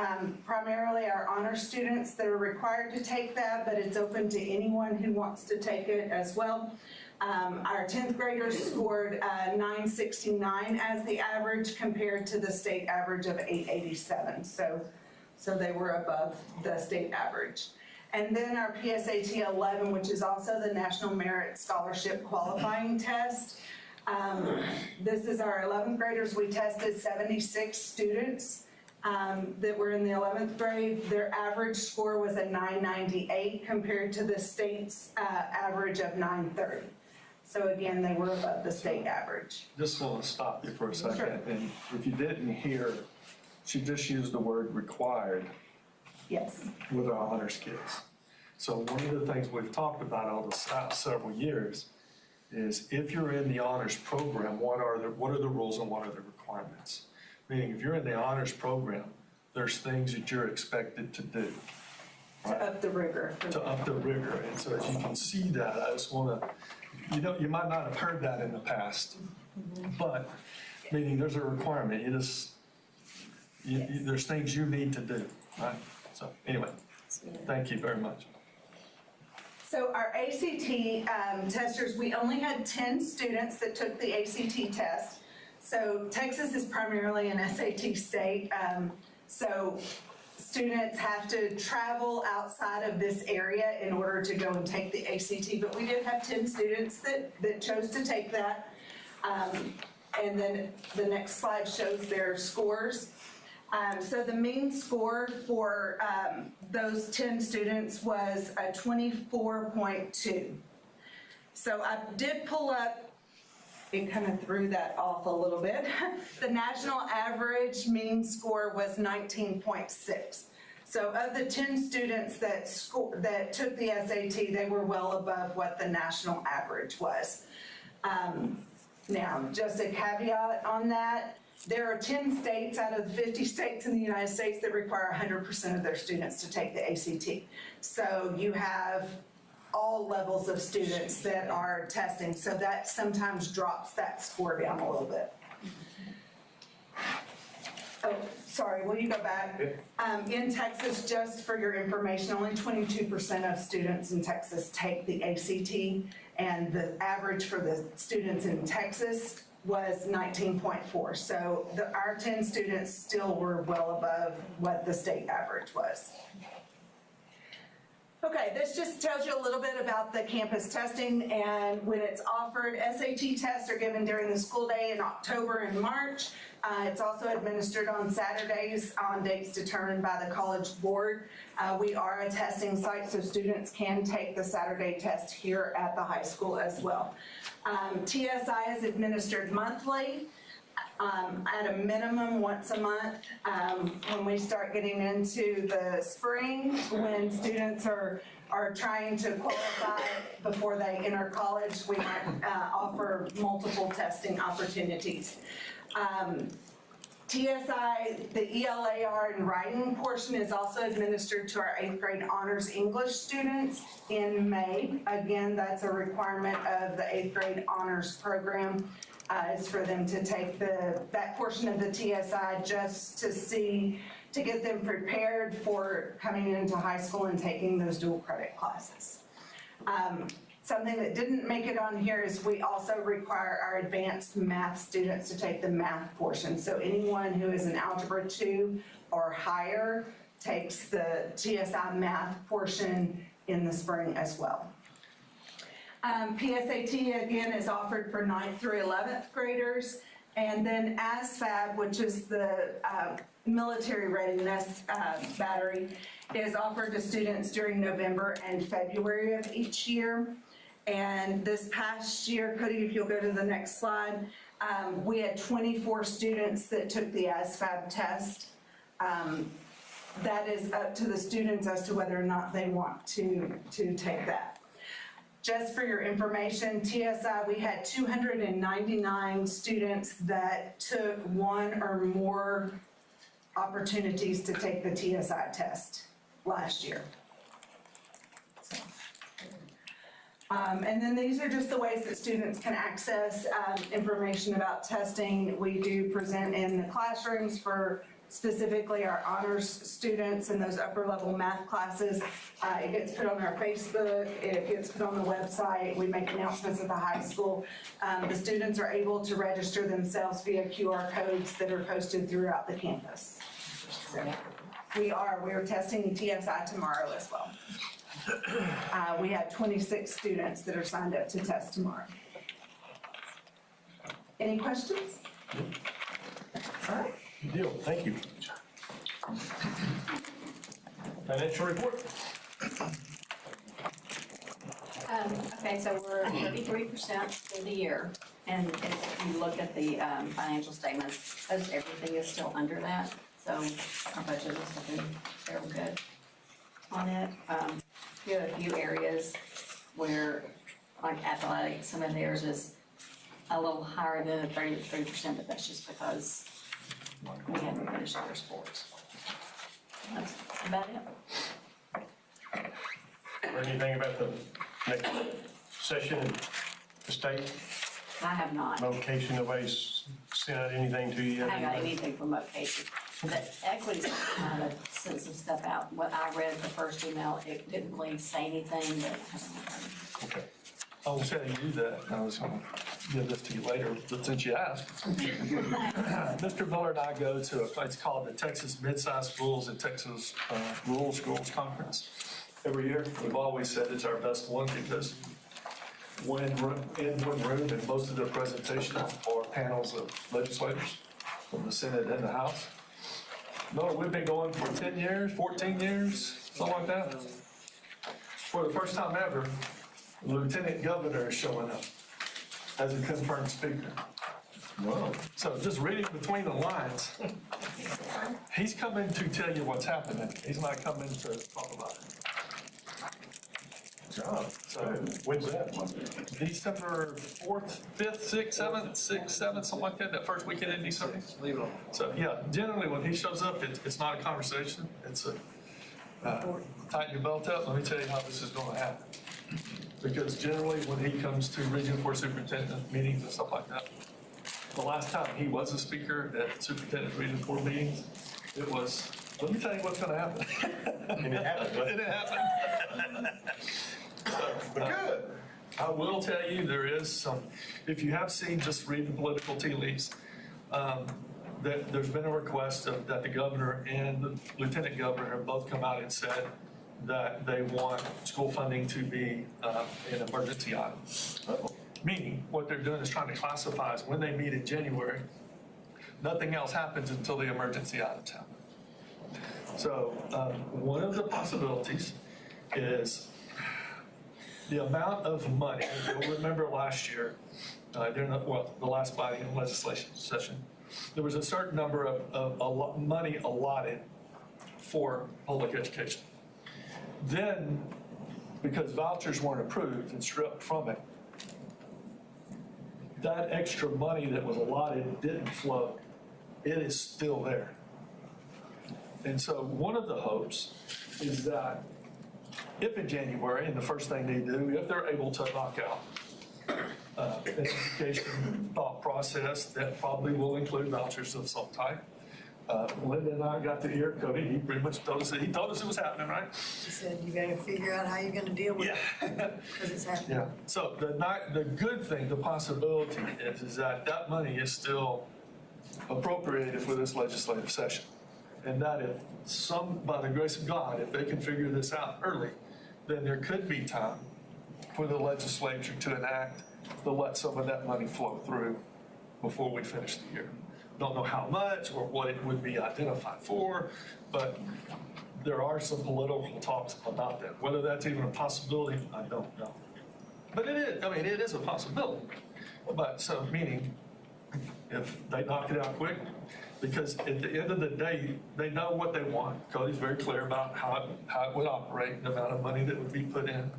primarily our honor students that are required to take that, but it's open to anyone who wants to take it as well. Our 10th graders scored 969 as the average compared to the state average of 887. So they were above the state average. And then our PSAT 11, which is also the National Merit Scholarship Qualifying Test. This is our 11th graders. We tested 76 students that were in the 11th grade. Their average score was a 998 compared to the state's average of 930. So again, they were above the state average. Just want to stop you for a second. Sure. And if you didn't hear, she just used the word required. Yes. With our honors kids. So one of the things we've talked about over the last several years is if you're in the honors program, what are the rules and what are the requirements? Meaning if you're in the honors program, there's things that you're expected to do. Right? To up the rigor. To up the rigor. And so as you can see that, I just want to, you might not have heard that in the past, but meaning there's a requirement. There's things you need to do, right? So anyway, thank you very much. So our ACT testers, we only had 10 students that took the ACT test. So Texas is primarily an SAT state. So students have to travel outside of this area in order to go and take the ACT. But we did have 10 students that chose to take that. And then the next slide shows their scores. So the mean score for those 10 students was a 24.2. So I did pull up, it kind of threw that off a little bit. The national average mean score was 19.6. So of the 10 students that took the SAT, they were well above what the national average was. Now, just a caveat on that, there are 10 states out of the 50 states in the United States that require 100% of their students to take the ACT. So you have all levels of students that are testing, so that sometimes drops that score down a little bit. Oh, sorry, will you go back? In Texas, just for your information, only 22% of students in Texas take the ACT, and the average for the students in Texas was 19.4. So our 10 students still were well above what the state average was. Okay, this just tells you a little bit about the campus testing and when it's offered. SAT tests are given during the school day in October and March. It's also administered on Saturdays on dates determined by the College Board. We are a testing site, so students can take the Saturday test here at the high school as well. TSI is administered monthly. At a minimum once a month. When we start getting into the spring, when students are trying to qualify before they enter college, we might offer multiple testing opportunities. TSI, the ELAR and writing portion is also administered to our 8th grade honors English students in May. Again, that's a requirement of the 8th grade honors program. Is for them to take that portion of the TSI just to get them prepared for coming into high school and taking those dual credit classes. Something that didn't make it on here is we also require our advanced math students to take the math portion. So anyone who is an Algebra 2 or higher takes the TSI math portion in the spring as well. PSAT, again, is offered for 9th through 11th graders. And then ASFAB, which is the military readiness battery, is offered to students during November and February of each year. And this past year, Cody, if you'll go to the next slide, we had 24 students that took the ASFAB test. That is up to the students as to whether or not they want to take that. Just for your information, TSI, we had 299 students that took one or more opportunities to take the TSI test last year. And then these are just the ways that students can access information about testing. We do present in the classrooms for specifically our honors students in those upper level math classes. It gets put on our Facebook, it gets put on the website, we make announcements at the high school. The students are able to register themselves via QR codes that are posted throughout the campus. So we are testing TSI tomorrow as well. We have 26 students that are signed up to test tomorrow. Any questions? All right. Good deal, thank you. Financial report. Okay, so we're 33% for the year, and if you look at the financial statements, everything is still under that, so our budget is looking fairly good on it. We have a few areas where, like athletics, some of theirs is a little higher than the 33%, but that's just because we haven't finished other sports. That's about it. Heard anything about the next session in the state? I have not. Vocation, nobody's sent out anything to you yet? I haven't got anything from Vocation. The equity kind of sent some stuff out. What I read the first email, it didn't really say anything, but I haven't heard. Okay. I will tell you that, I was going to give this to you later, but since you asked. Mr. Miller and I go to a place called the Texas Mid-Sized Schools and Texas Rural Schools Conference every year. We've always said it's our best one because when in one room and most of the presentations are panels of legislators from the Senate and the House. No, we've been going for 10 years, 14 years, something like that. For the first time ever, the lieutenant governor is showing up as a confirmed speaker. Wow. So just reading between the lines, he's coming to tell you what's happening. He's not coming to talk about it. So, when's that? December 4th, 5th, 6th, 7th, 6th, 7th, something like that, that first weekend in December. Leave it on. So, yeah, generally when he shows up, it's not a conversation. It's a, tighten your belt up, let me tell you how this is going to happen. Because generally when he comes to Region 4 superintendent meetings and stuff like that, the last time he was a speaker at superintendent Region 4 meetings, it was, let me tell you what's going to happen. And it happened. And it happened. But good. I will tell you, there is some, if you have seen, just read the political tea leaves, that there's been a request that the governor and the lieutenant governor have both come out and said that they want school funding to be an emergency item. Meaning, what they're doing is trying to classify as when they meet in January, nothing else happens until the emergency items happen. So one of the possibilities is the amount of money. You'll remember last year, during the last biennial legislation session, there was a certain number of money allotted for public education. Then, because vouchers weren't approved and stripped from it, that extra money that was allotted didn't flow. It is still there. And so one of the hopes is that if in January, and the first thing they do, if they're able to knock out an education thought process that probably will include vouchers of some type. Linda and I got to hear Cody, he pretty much told us it was happening, right? She said, you gotta figure out how you're gonna deal with it, because it's happening. Yeah, so the good thing, the possibility is that money is still appropriated for this legislative session. And that if by the grace of God, if they can figure this out early, then there could be time for the legislature to enact to let some of that money flow through before we finish the year. Don't know how much or what it would be identified for, but there are some political talks about that. Whether that's even a possibility, I don't know. But it is, it is a possibility. But so, meaning, if they knock it out quick, because at the end of the day, they know what they want. Cody's very clear about how it would operate, the amount of money that would be put in.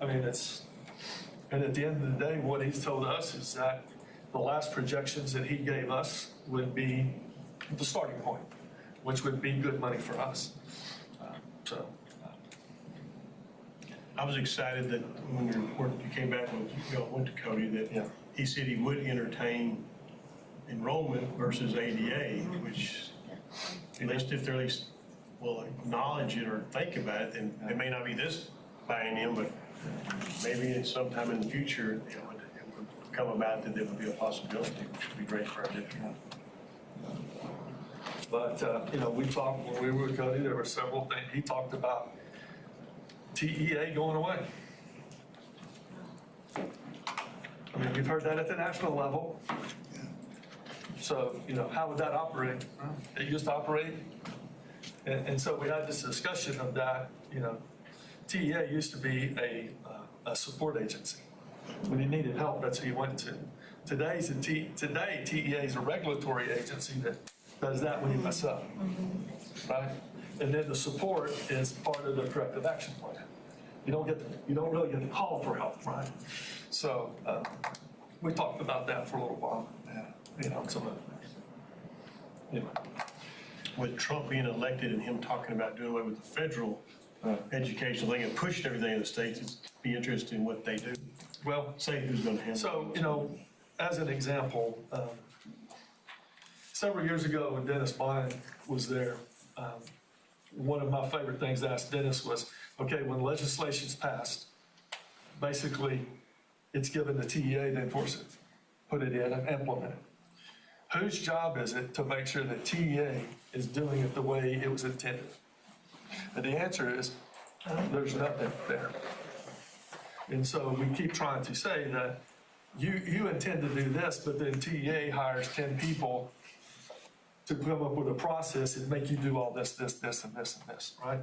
And at the end of the day, what he's told us is that the last projections that he gave us would be the starting point, which would be good money for us. I was excited that when you came back, when you went to Cody, that he said he would entertain enrollment versus ADA, which at least if they're at least will acknowledge it or think about it, then it may not be this biennium, but maybe it's sometime in the future it would come about that there would be a possibility, which would be great for our district. But, we talked, when we were with Cody, there were several things. He talked about TEA going away. We've heard that at the national level. So, how would that operate? It used to operate. And so we had this discussion of that, TEA used to be a support agency. When you needed help, that's who you went to. Today, TEA is a regulatory agency that does that when you mess up, right? And then the support is part of the corrective action plan. You don't really get the call for help, right? So we talked about that for a little while. Some of it. With Trump being elected and him talking about doing away with the federal educational thing and pushing everything in the states, it'd be interesting in what they do. Well, say who's going to handle it. So, as an example, several years ago when Dennis Bond was there, one of my favorite things to ask Dennis was, okay, when legislation's passed, basically, it's given the TEA to enforce it, put it in and implement it. Whose job is it to make sure that TEA is doing it the way it was intended? And the answer is, there's nothing there. And so we keep trying to say that you intend to do this, but then TEA hires 10 people to come up with a process and make you do all this, and this, and this, right?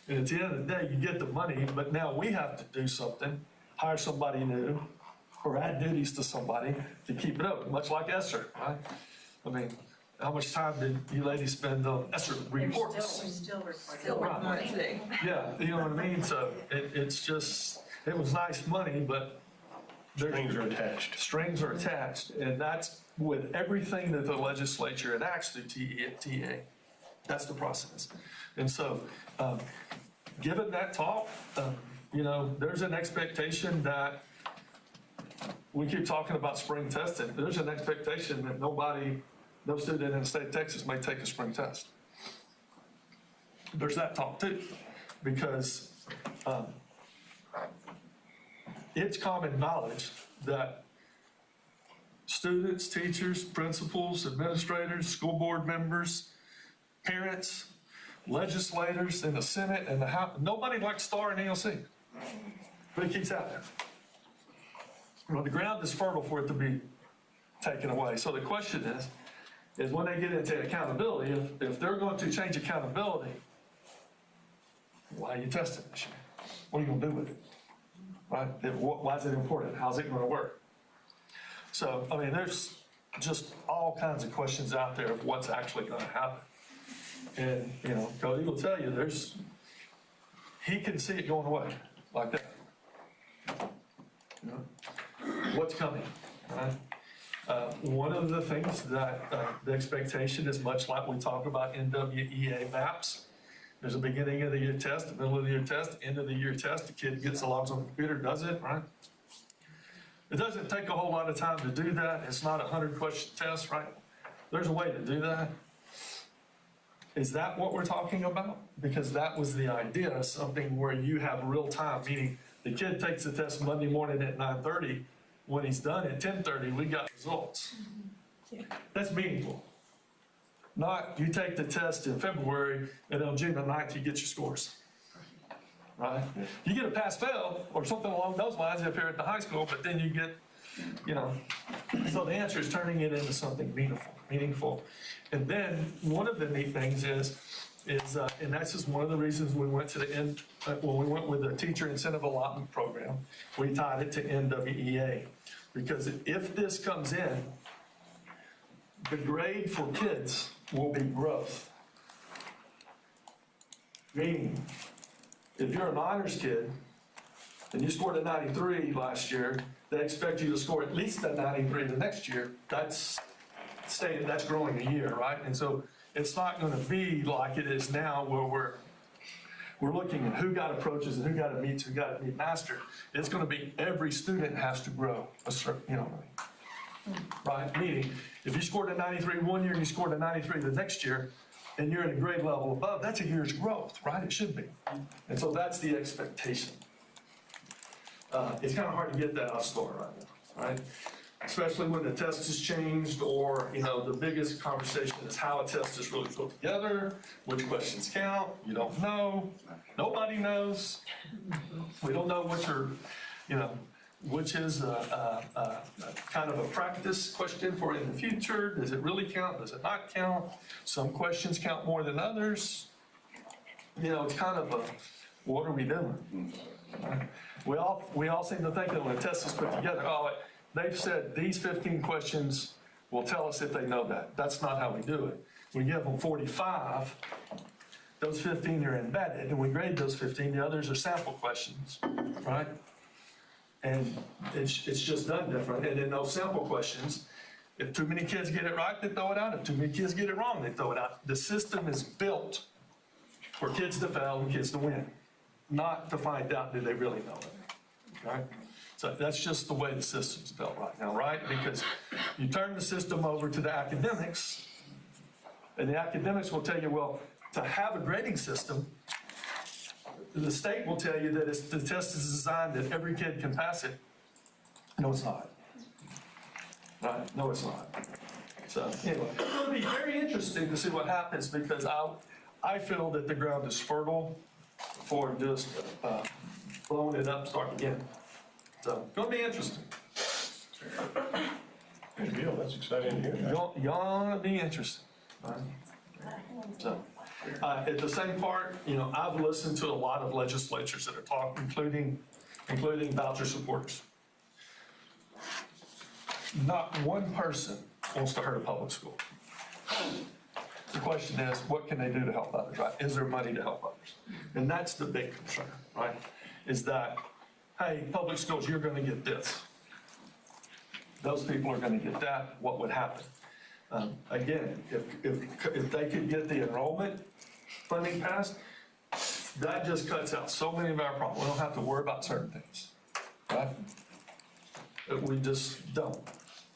And at the end of the day, you get the money, but now we have to do something, hire somebody new, or add duties to somebody to keep it up, much like Esther, right? I mean, how much time did you ladies spend on Esther reports? We're still reporting. Yeah, you know what I mean? So it's just, it was nice money, but Strings are attached. Strings are attached, and that's with everything that the legislature enacts through TEA. That's the process. And so, given that talk, you know, there's an expectation that we keep talking about spring testing. There's an expectation that no student in the state of Texas may take a spring test. There's that talk too, because it's common knowledge that students, teachers, principals, administrators, school board members, parents, legislators in the Senate and the House, nobody likes STAR and ELC, but it keeps happening. You know, the ground is fertile for it to be taken away. So the question is when they get into accountability, if they're going to change accountability, why are you testing this year? What are you going to do with it? Right? Why is it important? How's it going to work? So, I mean, there's just all kinds of questions out there of what's actually going to happen. And, you know, Cody will tell you, he can see it going away like that. You know, what's coming, right? One of the things that the expectation is much like we talk about NWEA maps. There's a beginning of the year test, the middle of the year test, end of the year test. The kid gets the logs on the computer, does it, right? It doesn't take a whole lot of time to do that. It's not a 100-question test, right? There's a way to do that. Is that what we're talking about? Because that was the idea, something where you have real time, meaning the kid takes the test Monday morning at 9:30. When he's done at 10:30, we got results. That's meaningful. Not you take the test in February and on June the 9th you get your scores. Right? You get a pass-fail or something along those lines up here at the high school, but then you get, you know. So the answer is turning it into something meaningful. And then one of the neat things is and that's just one of the reasons we went to the end, when we went with the teacher incentive allotment program, we tied it to NWEA. Because if this comes in, the grade for kids will be growth. Meaning, if you're an honors kid and you scored a 93 last year, they expect you to score at least a 93 the next year. That's growing a year, right? And so it's not going to be like it is now where we're looking at who got approaches and who got to meet master. It's going to be every student has to grow a certain, you know, right? Meaning, if you scored a 93 one year and you scored a 93 the next year, and you're at a grade level above, that's a year's growth, right? It should be. And so that's the expectation. It's kind of hard to get that out of store right now, right? Especially when the test has changed, or, you know, the biggest conversation is how a test is really put together, which questions count, you don't know, nobody knows. We don't know which are, you know, which is a kind of a practice question for in the future. Does it really count? Does it not count? Some questions count more than others. You know, it's kind of a, what are we doing? We all seem to think that when a test is put together, they've said these 15 questions will tell us if they know that. That's not how we do it. We give them 45. Those 15 are embedded, and we grade those 15. The others are sample questions, right? And it's just done different. And in those sample questions, if too many kids get it right, they throw it out. If too many kids get it wrong, they throw it out. The system is built for kids to fail and kids to win, not to find out do they really know it, right? So that's just the way the system's built right now, right? Because you turn the system over to the academics, And the academics will tell you, well, to have a grading system, the state will tell you that the test is designed that every kid can pass it. No, it's not. Right? No, it's not. So anyway, it'll be very interesting to see what happens because I feel that the ground is fertile for just blowing it up, starting again. So it's going to be interesting. Good deal, that's exciting to hear. Gonna be interesting. Right? So, at the same part, I've listened to a lot of legislatures that are talking, including voucher supporters. Not one person wants to hurt a public school. The question is, what can they do to help others, right? Is there money to help others? And that's the big concern, right? Is that, hey, public schools, you're gonna get this. Those people are gonna get that, what would happen? Again, if they could get the enrollment funding passed, that just cuts out so many of our problems. We don't have to worry about certain things, right? We just don't.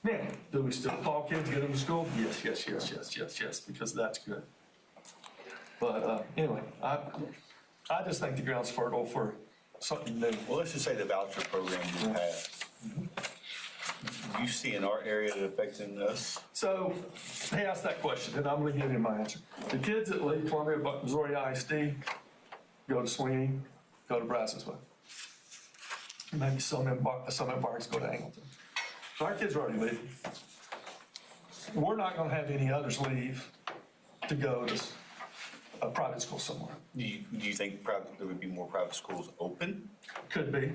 Now, do we still call kids, get them to school? Yes, because that's good. But anyway, I just think the ground's fertile for something new. Well, let's just say the voucher program you have. You see in our area that affecting us? So they asked that question, and I'm going to give you my answer. The kids that leave Columbia, Missouri ISD, go to Sweeney, go to Brazosville. Maybe some in Barks go to Angleton. So our kids are already leaving. We're not going to have any others leave to go to a private school somewhere. Do you think there would be more private schools open? Could be.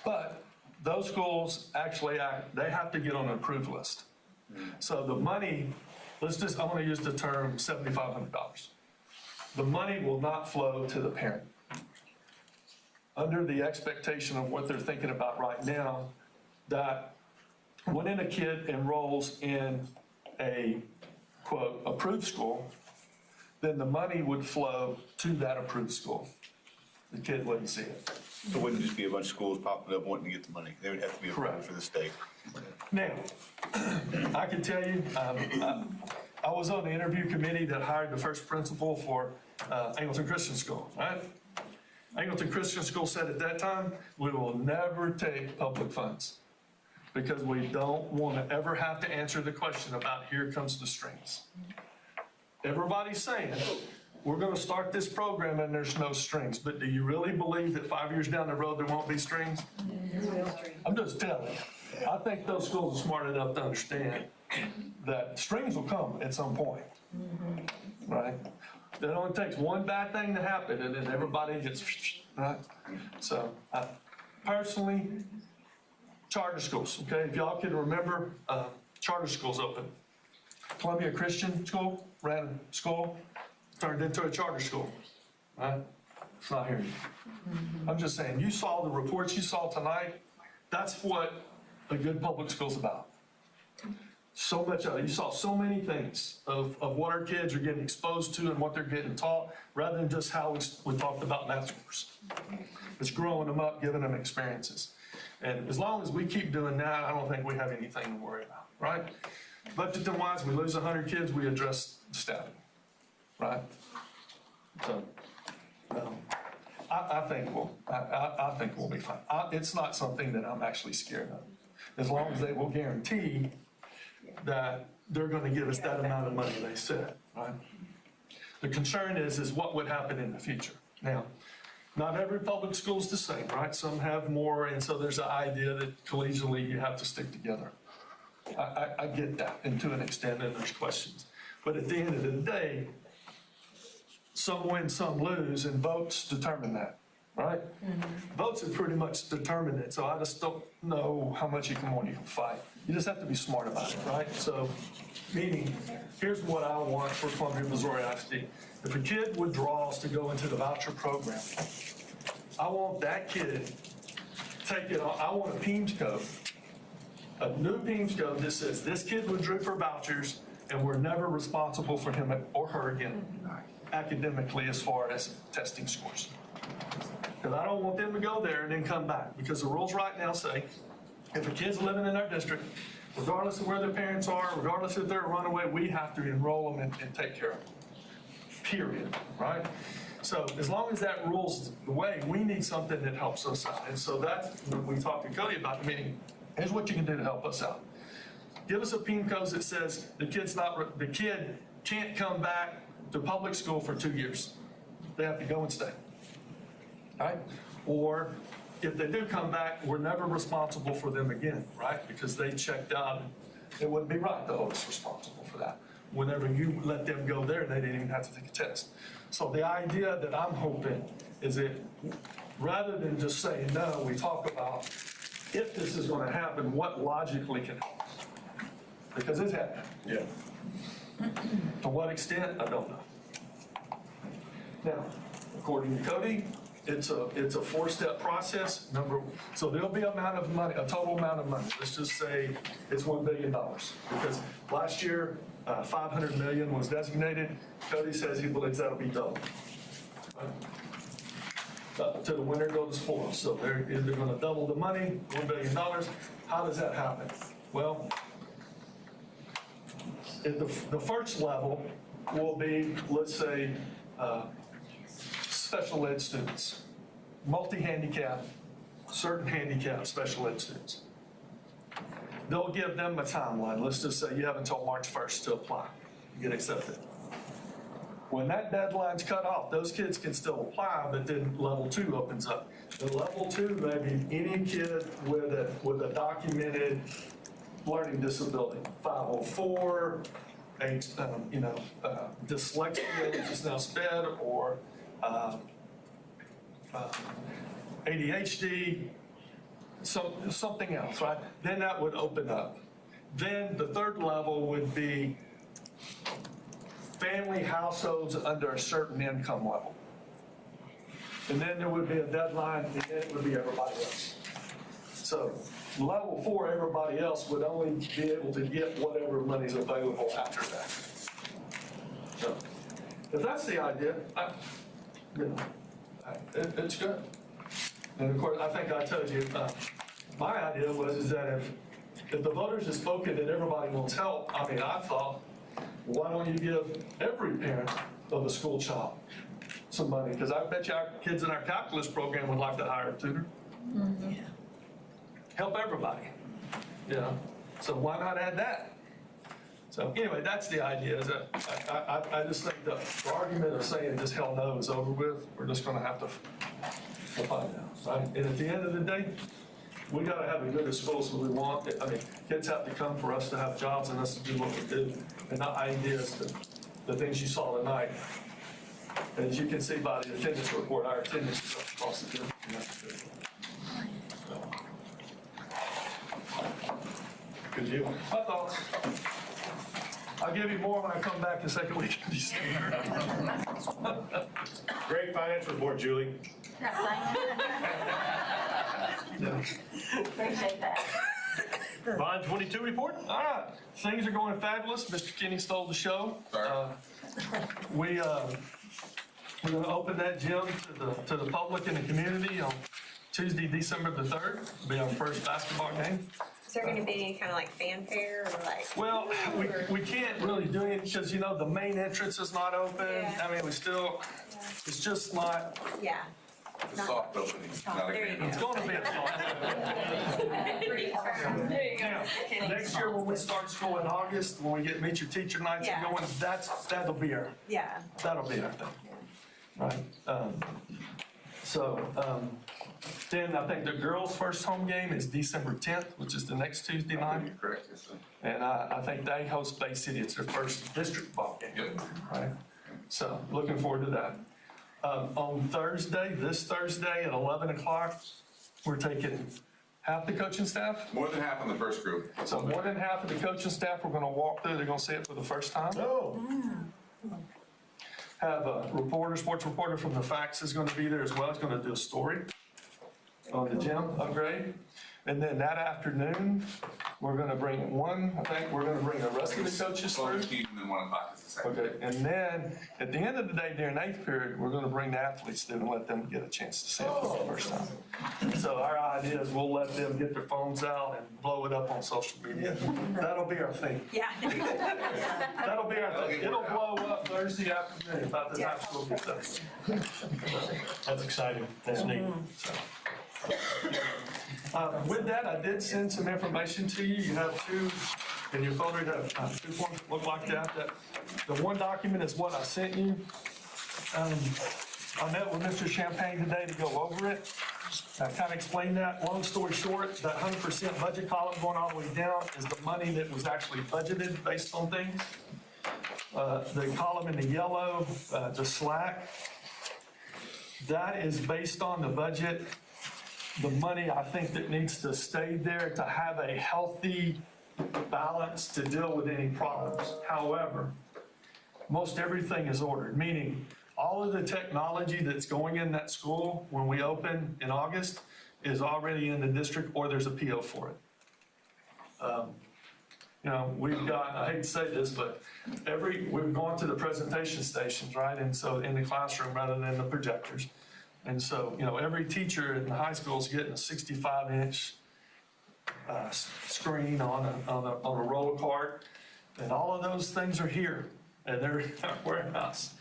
But those schools actually, they have to get on an approved list. So the money, I'm going to use the term $7,500. The money will not flow to the parent. Under the expectation of what they're thinking about right now, that when a kid enrolls in a, quote, approved school, then the money would flow to that approved school. The kid wouldn't see it. So it wouldn't just be a bunch of schools popping up wanting to get the money. They would have to be approved for the state. Now, I can tell you, I was on the interview committee that hired the first principal for Angleton Christian School, right? Angleton Christian School said at that time, we will never take public funds because we don't want to ever have to answer the question about here comes the strings. Everybody's saying, we're going to start this program and there's no strings, but do you really believe that 5 years down the road there won't be strings? I'm just telling you. I think those schools are smart enough to understand that strings will come at some point, right? It only takes one bad thing to happen and then everybody gets, right? So personally, charter schools, okay? If y'all can remember, charter schools open. Columbia Christian School ran a school, turned into a charter school, right? It's not here. I'm just saying, you saw the reports you saw tonight. That's what a good public school's about. So much of it. You saw so many things of what our kids are getting exposed to and what they're getting taught, rather than just how we talked about math scores. It's growing them up, giving them experiences. And as long as we keep doing that, I don't think we have anything to worry about, right? Budget-wise, we lose 100 kids, we address the staffing, right? So, I think we'll be fine. It's not something that I'm actually scared of, as long as they will guarantee that they're going to give us that amount of money they said, right? The concern is what would happen in the future. Now, not every public school is the same, right? Some have more, and so there's an idea that collegially you have to stick together. I get that, and to an extent, and there's questions. But at the end of the day, some win, some lose, and votes determine that, right? Votes have pretty much determined it, so I just don't know how much you can fight. You just have to be smart about it, right? So, meaning, here's what I want for Columbia, Missouri ISD. If a kid withdraws to go into the voucher program, I want that kid take it on. I want a PEAMS code, a new PEAMS code that says this kid withdrew for vouchers and we're never responsible for him or her again academically as far as testing scores. Because I don't want them to go there and then come back, because the rules right now say if a kid's living in our district regardless of where their parents are, regardless if they're a runaway, we have to enroll them and take care of them, period, right? So as long as that rules the way, we need something that helps us out. And so that's what we talked to Cody about the meeting. Here's what you can do to help us out. Give us a PIMCO that says the kid can't come back to public school for 2 years. They have to go and stay, right? Or if they do come back, we're never responsible for them again, right? Because they checked out. It wouldn't be right to hold us responsible for that. Whenever you let them go there, they didn't even have to take a test. So the idea that I'm hoping is that rather than just saying no, we talk about if this is going to happen, what logically can happen. Because it's happening. Yeah. To what extent, I don't know. Now, according to Cody, it's a 4-step process. So there'll be a total amount of money. Let's just say it's $1 billion. Because last year, 500 million was designated. Cody says he believes that'll be double. To the winner goes 4. So they're going to double the money, $1 billion. How does that happen? Well, at the first level will be, let's say, special ed students, multi-handicap, certain handicap special ed students. They'll give them a timeline. Let's just say you have until March 1st to apply, get accepted. When that deadline's cut off, those kids can still apply, but then level 2 opens up. And level 2 may be any kid with a documented learning disability, 504, dyslexia, which is now SPED, or ADHD, something else, right? Then that would open up. Then the third level would be family households under a certain income level. And then there would be a deadline, and then it would be everybody else. So level 4, everybody else would only be able to get whatever money's available after that. So if that's the idea, it's good. And of course, I think I told you, my idea was that if the voters have spoken that everybody wants help, I thought, why don't you give every parent of a school child some money? Because I bet you our kids in our calculus program would like to hire a tutor. Mm-hmm. Help everybody, So why not add that? So anyway, that's the idea. Is that I just think the argument of saying just hell no is over with. We're just going to have to find out, right? And at the end of the day, we got to have a good school so we want. Kids have to come for us to have jobs and us to do what we do. And the idea is the things you saw tonight. As you can see by the attendance report, our attendance is up across the board. Good deal. My thoughts. I'll give you more when I come back the second week of December. Great finance report, Julie. Appreciate that. Bond 22 report? All right, things are going fabulous. Mr. Kenny stole the show. We're going to open that gym to the public and the community on Tuesday, December the 3rd. It'll be our first basketball game. Is there going to be any kind of like fanfare or like? Well, we can't really do it because, the main entrance is not open. Yeah. We still, it's just not. Yeah. It's a soft opening, not a game. It's going to be a soft opening. There you go. Next year when we start school in August, when we get meet your teacher nights and going, that'll be our thing. Right. Then I think the girls' first home game is December 10th, which is the next Tuesday night. Correct, yes, sir. And I think they host Bay City. It's their first district ball game. Yep. Right. So looking forward to that. On Thursday, this Thursday at 11 o'clock, we're taking half the coaching staff. More than half on the first group. So more than half of the coaching staff we're going to walk through. They're going to see it for the first time. Oh. Have a sports reporter from the Facts is going to be there as well. He's going to do a story on the gym upgrade. And then that afternoon, we're gonna bring the rest of the coaches through. 12:15 and then 1 o'clock is the second. Okay, and then at the end of the day, during eighth period, we're gonna bring the athletes through and let them get a chance to see it for the first time. So our idea is we'll let them get their phones out and blow it up on social media. That'll be our thing. Yeah. That'll be our thing. It'll blow up Thursday afternoon about the time school gets done. That's exciting. That's neat. With that, I did send some information to you. You have two, in your folder, you have 2 forms that look like that. The one document is what I sent you. I met with Mr. Champagne today to go over it. I kind of explained that. Long story short, that 100% budget column going all the way down is the money that was actually budgeted based on things. The column in the yellow, the slack, that is based on the budget. The money, I think, that needs to stay there to have a healthy balance to deal with any problems. However, most everything is ordered, meaning all of the technology that's going in that school when we open in August is already in the district or there's a PO for it. You know, we've got, I hate to say this, but we've gone to the presentation stations, right? And so in the classroom rather than the projectors. And so, you know, every teacher in the high school is getting a 65-inch screen on a roller cart. And all of those things are here, and they're in our warehouse.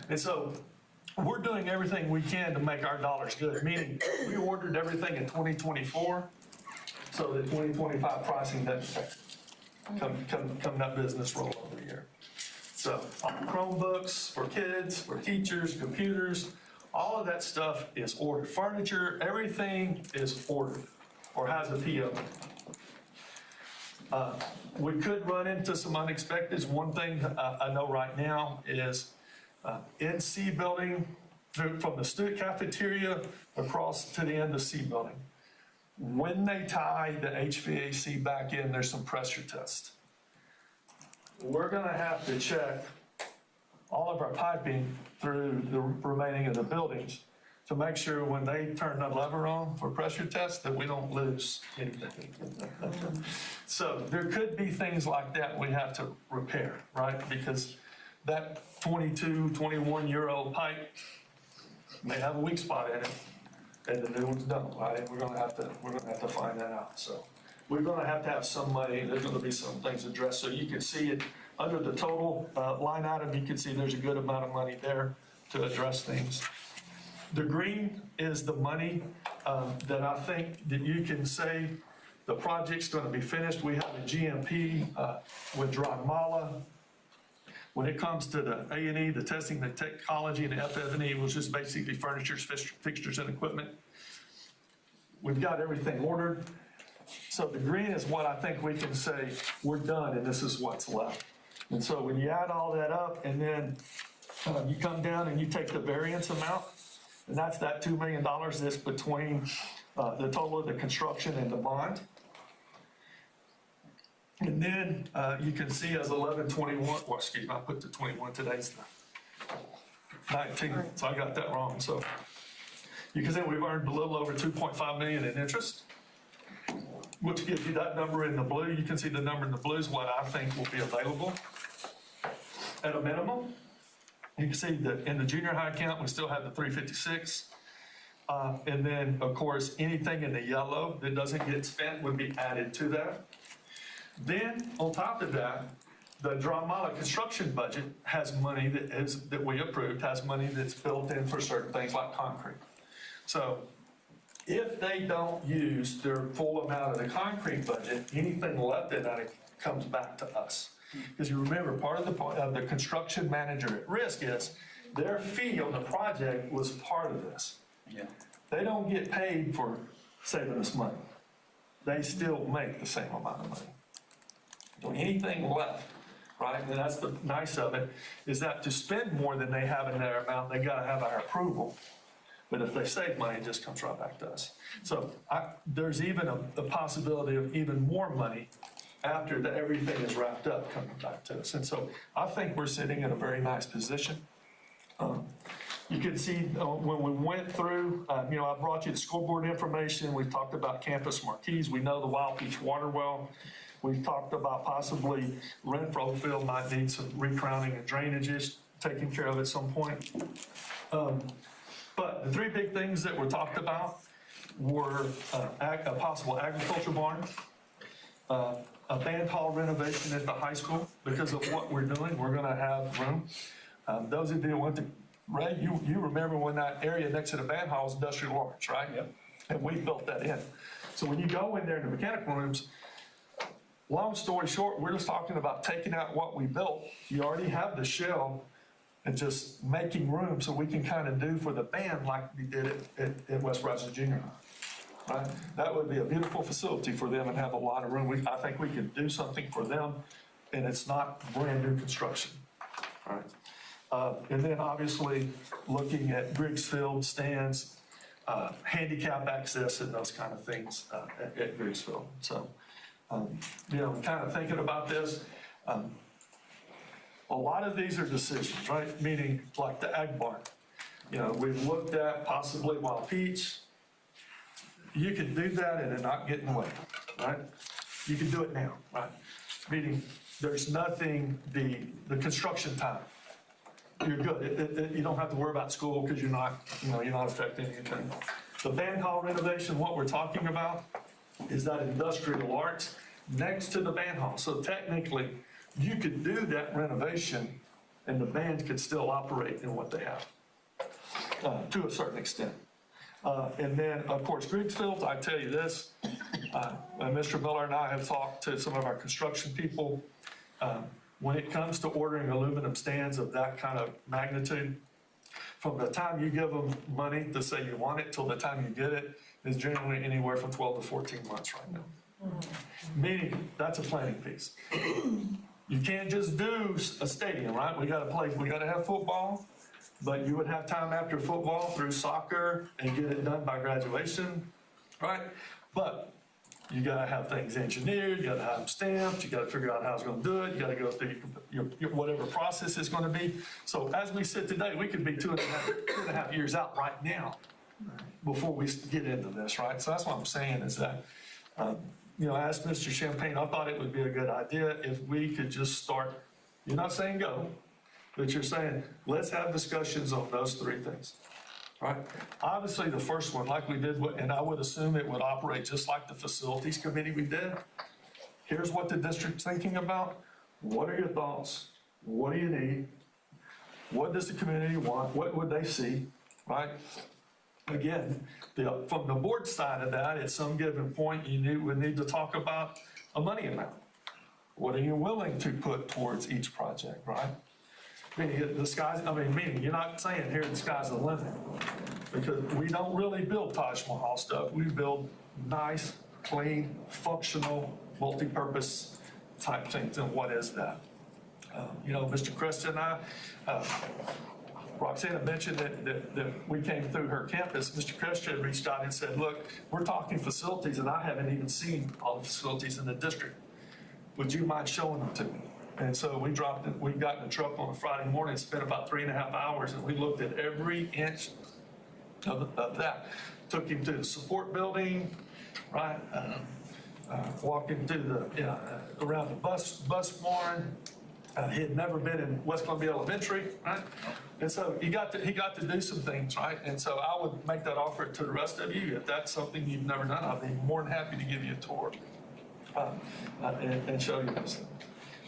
And so we're doing everything we can to make our dollars good, meaning we ordered everything in 2024 so that 2025 pricing doesn't affect it. Come that business roll over here. So Chromebooks for kids, for teachers, computers, all of that stuff is ordered. Furniture, everything is ordered or has a PO. We could run into some unexpecteds. One thing I know right now is in C building, from the student cafeteria across to the end of C building, when they tie the HVAC back in, there's some pressure tests. We're gonna have to check all of our piping through the remaining of the buildings to make sure when they turn the lever on for pressure tests that we don't lose anything. So there could be things like that we have to repair, right? Because that 22, 21-year-old pipe may have a weak spot in it, and the new ones don't, right? And we're gonna have to find that out. So we're gonna have to have some money. There's gonna be some things addressed, so you can see it under the total line item. You can see there's a good amount of money there to address things. The green is the money that I think that you can say the project's gonna be finished. We have a GMP with Dragmala. When it comes to the A&E, the testing, the technology, and the FF&E, which is basically furnitures, fixtures, and equipment, we've got everything ordered. So the green is what I think we can say, we're done, and this is what's left. And so when you add all that up, and then you come down and you take the variance amount, and that's that $2 million that's between the total of the construction and the bond. And then you can see as 11/21, well, excuse me, I put the 21, today's the 19th, so I got that wrong. So you can see we've earned a little over 2.5 million in interest, which gives you that number in the blue. You can see the number in the blue is what I think will be available at a minimum. You can see that in the junior high account, we still have the 356. And then, of course, anything in the yellow that doesn't get spent would be added to that. Then, on top of that, the Dragmala construction budget has money that we approved, has money that's built in for certain things like concrete. So if they don't use their full amount of the concrete budget, anything left in that comes back to us. Because you remember, part of the construction manager at risk is their fee on the project was part of this. Yeah. They don't get paid for saving us money. They still make the same amount of money. So anything left, right, and that's the nice of it, is that to spend more than they have in their amount, they gotta have our approval. But if they save money, it just comes right back to us. So there's even a possibility of even more money after everything is wrapped up coming back to us. And so I think we're sitting in a very nice position. You can see when we went through, I brought you the scoreboard information. We've talked about campus marquees. We know the Wild Peach water well. We've talked about possibly Renfro Field might need some recrowning and drainages taken care of at some point. But the three big things that were talked about were a possible agriculture barn, a band hall renovation at the high school. Because of what we're doing, we're gonna have room. Those of you who went to, Ray, you remember when that area next to the band hall was industrial arts, right? Yep. And we built that in. So when you go in there in the mechanical rooms, long story short, we're just talking about taking out what we built. You already have the shell and just making room so we can kind of do for the band like we did at West Brazos Junior High. Right? That would be a beautiful facility for them and have a lot of room. I think we can do something for them, and it's not brand new construction. All right. And then obviously looking at Griggs Field stands, handicap access and those kind of things at Griggs Field. So, kind of thinking about this, a lot of these are decisions, right? Meaning like the ag barn. We've looked at possibly Wild Peach. You can do that and it not get in the way, right? You can do it now, right? Meaning there's nothing, the construction time, you're good. You don't have to worry about school because you're not affecting anything. The band hall renovation, what we're talking about is that industrial arts next to the band hall. So technically, you could do that renovation and the band could still operate in what they have to a certain extent. And then, of course, Griggs Field, I tell you this, Mr. Miller and I have talked to some of our construction people. When it comes to ordering aluminum stands of that kind of magnitude, from the time you give them money to say you want it till the time you get it is generally anywhere from 12 to 14 months right now. Meaning, that's a planning piece. You can't just do a stadium, right? We got to have football, but you would have time after football through soccer and get it done by graduation, right? But you got to have things engineered, you got to have them stamped, you got to figure out how it's going to do it, you got to go through your whatever process is going to be. So as we sit today, we could be two and a half years out right now before we get into this, right? So that's what I'm saying is that, as Mr. Champagne, I thought it would be a good idea if we could just start, you're not saying go, but you're saying, let's have discussions on those three things. Right? Obviously, the first one, like we did, and I would assume it would operate just like the facilities committee we did. Here's what the district's thinking about. What are your thoughts? What do you need? What does the community want? What would they see? Right? Again, from the board side of that, at some given point, we need to talk about a money amount. What are you willing to put towards each project, right? Meaning you're not saying here the sky's the limit, because we don't really build Taj Mahal stuff. We build nice, clean, functional, multi-purpose type things. And what is that? Mr. Cresta and I, Roxana mentioned that we came through her campus. Mr. Cresta had reached out and said, look, we're talking facilities and I haven't even seen all the facilities in the district. Would you mind showing them to me? And so we got in the truck on a Friday morning, spent about 3.5 hours, and we looked at every inch of that. Took him to the support building, right? Walked him to around the bus barn. He had never been in West Columbia Elementary, right? And so he got to do some things, right? And so I would make that offer to the rest of you. If that's something you've never done, I'd be more than happy to give you a tour and show you this thing.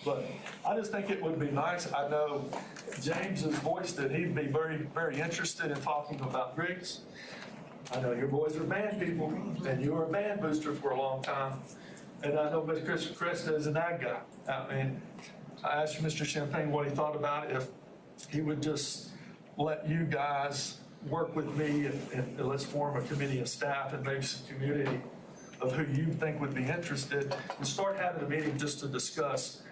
But I just think it would be nice. I know James has voiced that he'd be very, very interested in talking about Griggs. I know your boys are band people, and you were a band booster for a long time. And I know Mr. Cresta is an ag guy. And I asked Mr. Champagne what he thought about it, if he would just let you guys work with me and let's form a committee of staff and maybe some community of who you think would be interested, and start having a meeting just to discuss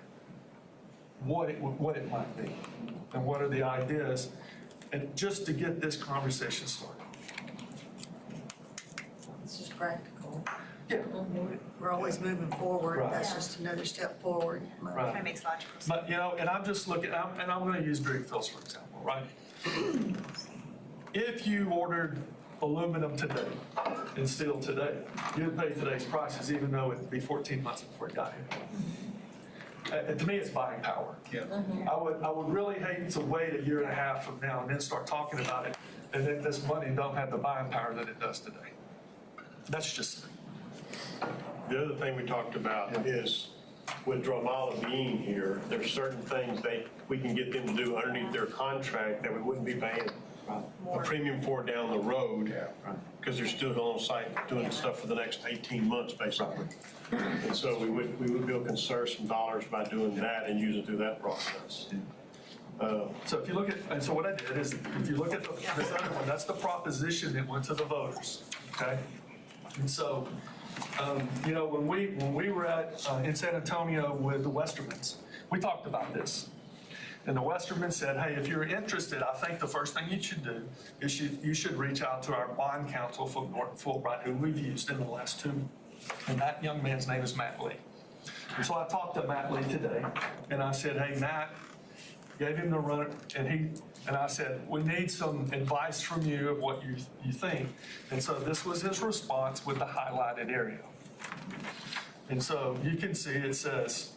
what it might be and what are the ideas, and just to get this conversation started. It's just practical. Yeah. We're always moving forward. Right. That's just another step forward. Right. That makes logical sense. But, and I'm just looking, and I'm going to use Griggs Field for example, right? if you ordered aluminum today and steel today, you'd pay today's prices, even though it'd be 14 months before it got here. To me, it's buying power. Yeah. I would really hate to wait a year and a half from now and then start talking about it, and then this money don't have the buying power that it does today. That's just me. The other thing we talked about is with Dramala being here, there's certain things we can get them to do underneath their contract that we wouldn't be paying a premium for down the road, because they're still on site doing stuff for the next 18 months, basically. And so we would be able to conserve some dollars by doing that and using it through that process. So if you look at, and so what I did is, if you look at this other one, that's the proposition that went to the voters, okay? And so, you know, when we were in San Antonio with the Westermans, we talked about this. And the Westerman said, hey, if you're interested, I think the first thing you should do is you should reach out to our bond counsel from Norton Fulbright, who we've used in the last 2. And that young man's name is Matt Lee. And so I talked to Matt Lee today, and I said, hey, Matt, gave him the run, and I said, we need some advice from you of what you think. And so this was his response with the highlighted area. And so you can see it says,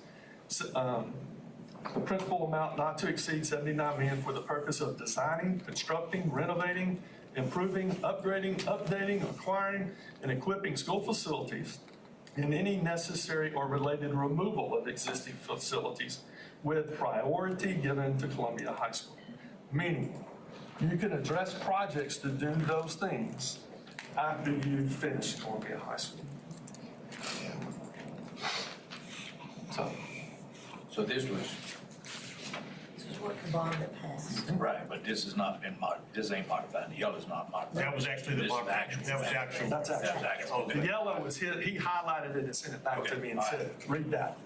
the principal amount not to exceed $79 million for the purpose of designing, constructing, renovating, improving, upgrading, updating, acquiring, and equipping school facilities and any necessary or related removal of existing facilities with priority given to Columbia High School. Meaning, you can address projects to do those things after you finish Columbia High School. So this was. This is what the bond that passed. Right, but this has not been this ain't modified, the yellow's not modified. That was actually the This is actual. that was actual. That's actual. Okay. The yellow was his, he highlighted it and sent it back to me and said, read that.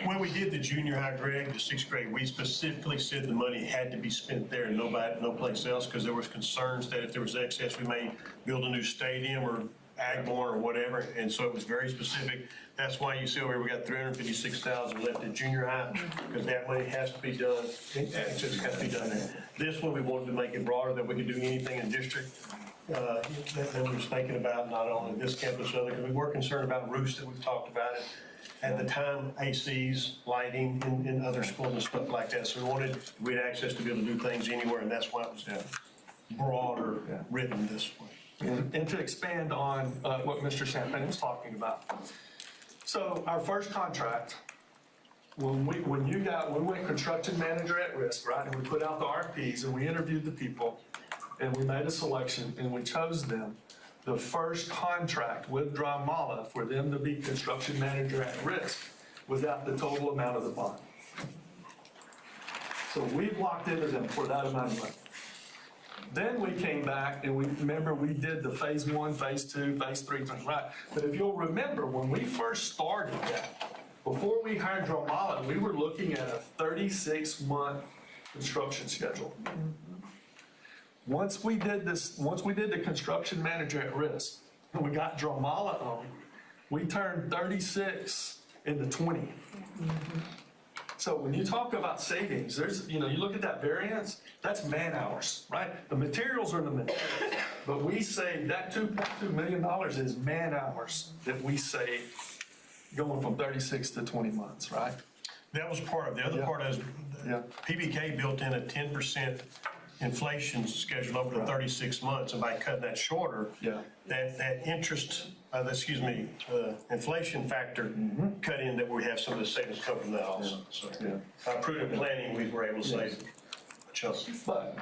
When we did the junior high, Greg, the 6th grade, we specifically said the money had to be spent there and no place else, because there was concerns that if there was excess, we may build a new stadium or Agborn or whatever, and so it was very specific. That's why you see over here, we got $356,000 left at junior high, because that money has to be done, access has to be done there. This one, we wanted to make it broader, that we could do anything in district that we was thinking about, not only this campus, but other, because we were concerned about roofs that we've talked about it. At the time, ACs, lighting in other schools and stuff like that. So we had access to be able to do things anywhere, and that's why it was broader written this way. And to expand on what Mr. Champagne was talking about. So our first contract, when we went construction manager at risk, right? And we put out the RFPs and we interviewed the people and we made a selection and we chose them. The first contract with Dramala for them to be construction manager at risk was at the total amount of the bond. So we've locked into them for that amount of money. Then we came back and we did the phase 1, phase 2, phase 3 thing, right? But if you'll remember, when we first started that, before we hired Dramala, we were looking at a 36-month construction schedule. Once we did the construction manager at risk, and we got Dramala on, we turned 36 into 20. So when you talk about savings, you look at that variance, that's man hours, right? The materials are the materials, but we saved that $2.2 million is man hours that we saved going from 36 to 20 months, right? That was part of, the other part is PBK built in a 10% inflation schedule over the 36 months, and by cutting that shorter, that interest, inflation factor cut in, that we have some of the savings come from that also. So by prudent planning, we were able to save a chunk. But,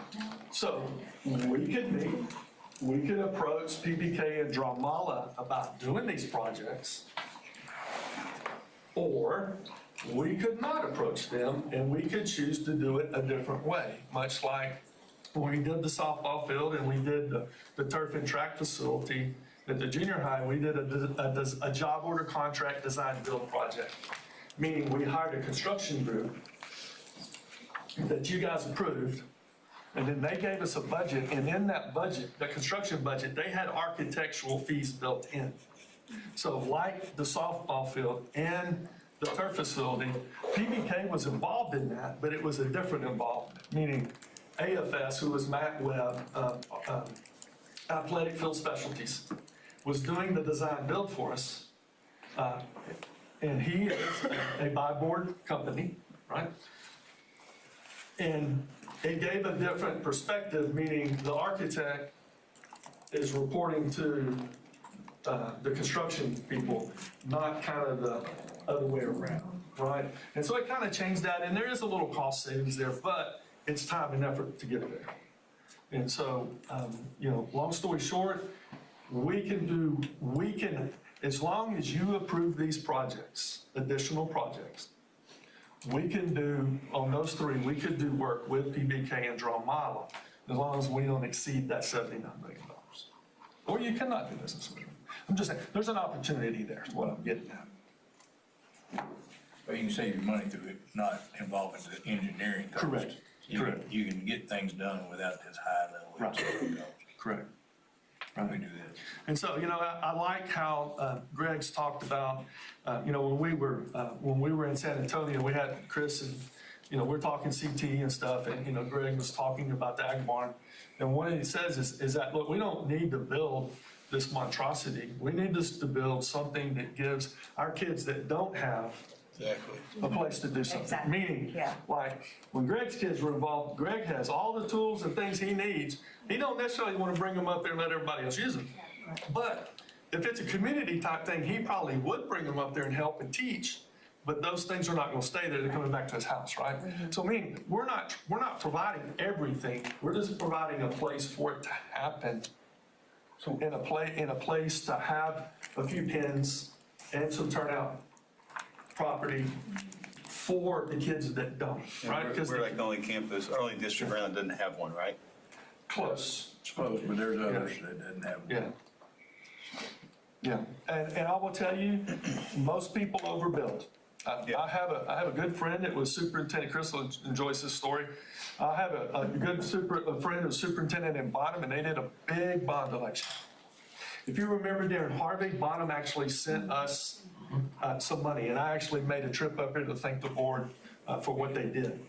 so we could approach PBK and Dramala about doing these projects, or we could not approach them and we could choose to do it a different way, much like when we did the softball field and we did the turf and track facility at the junior high. We did a job order contract design build project, meaning we hired a construction group that you guys approved, and then they gave us a budget, and in that budget, the construction budget, they had architectural fees built in. So like the softball field and the turf facility, PBK was involved in that, but it was a different involvement, meaning AFS, who was Matt Webb, Athletic Field Specialties, was doing the design build for us. And he is a buy-board company, right? And it gave a different perspective, meaning the architect is reporting to the construction people, not kind of the other way around, right? And so it kind of changed that, and there is a little cost savings there, but it's time and effort to get there. And so, long story short, we can, as long as you approve these projects, additional projects, we can do, on those three, we could do work with PBK and draw a model, as long as we don't exceed that $79 million. Or you cannot do business with them. I'm just saying, there's an opportunity there, is what I'm getting at. But you can save your money through it not involving the engineering cost. Correct. Correct. You can get things done without this high level. Right. Correct. Right. We do that. And so, I like how Greg's talked about, when we were in San Antonio, we had Chris and, we're talking CT and stuff, and, Greg was talking about the Ag Barn. And what he says is that, look, we don't need to build this monstrosity. We need to build something that gives our kids that don't have a place to do something. Exactly. Meaning, Yeah. like, when Greg's kids were involved, Greg has all the tools and things he needs. He don't necessarily want to bring them up there and let everybody else use them. But if it's a community type thing, he probably would bring them up there and help and teach. But those things are not going to stay there. They're coming back to his house, right? So, we're not providing everything. We're just providing a place for it to happen. So, in a place to have a few pins and some turnout property for the kids that don't, right? Because we're like the only campus, or only district around that doesn't have one, right? Close. Suppose, but there's others that doesn't have one. Yeah. And I will tell you, most people overbuild. I have a good friend that was superintendent. Crystal enjoys this story. I have a good friend who was superintendent in Bonham, and they did a big bond election. If you remember during Harvey, Bonham actually sent us some money, and I actually made a trip up here to thank the board for what they did.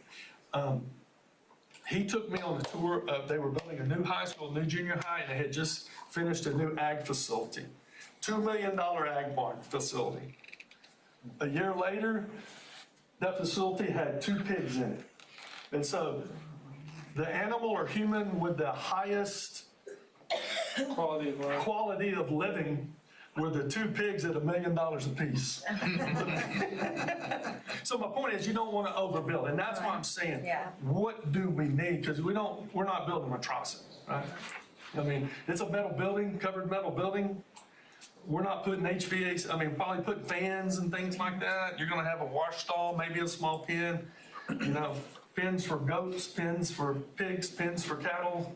He took me on a tour of, they were building a new high school, new junior high, and they had just finished a new ag facility. $2 million ag barn facility. A year later, that facility had 2 pigs in it. And so the animal or human with the highest quality of living were the 2 pigs at $1 million apiece. So my point is, you don't want to overbuild, and that's why I'm saying, what do we need? Because we're not building monstrosities, right? It's a metal building, covered metal building. We're not putting HVAC, probably putting fans and things like that. You're gonna have a wash stall, maybe a small pen, pens for goats, pens for pigs, pens for cattle.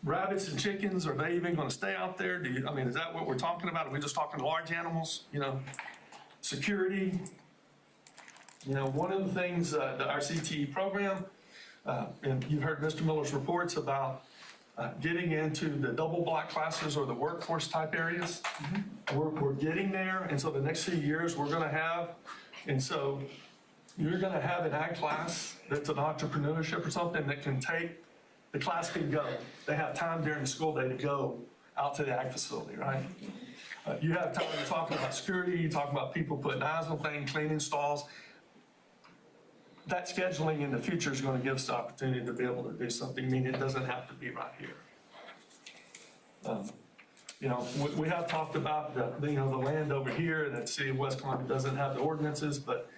Rabbits and chickens, are they even gonna stay out there? Is that what we're talking about? Are we just talking large animals, security? One of the things, our CTE program, and you've heard Mr. Miller's reports about getting into the double block classes or the workforce type areas. We're getting there, and so the next few years we're gonna have, and so you're gonna have an ag class that's an entrepreneurship or something that can take, the class can go. They have time during the school day to go out to the ag facility, right? You have time, you're talking about security, you're talking about people putting eyes on things, cleaning stalls. That scheduling in the future is going to give us the opportunity to be able to do something, meaning it doesn't have to be right here. We have talked about the land over here, and that City of West Columbia doesn't have the ordinances, but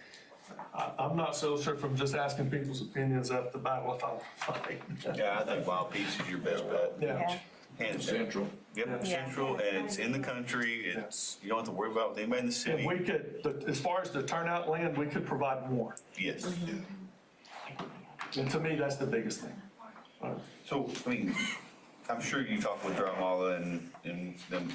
I'm not so sure from just asking people's opinions of the battle if I'm fighting. Yeah, I think Wild Peach is your best bet. Yeah. Hands Central. Yep, central, and it's in the country. You don't have to worry about with anybody in the city. And we could, as far as the turnout land, we could provide more. Yes. And to me, that's the biggest thing. So, I'm sure you talked with Dramala and them.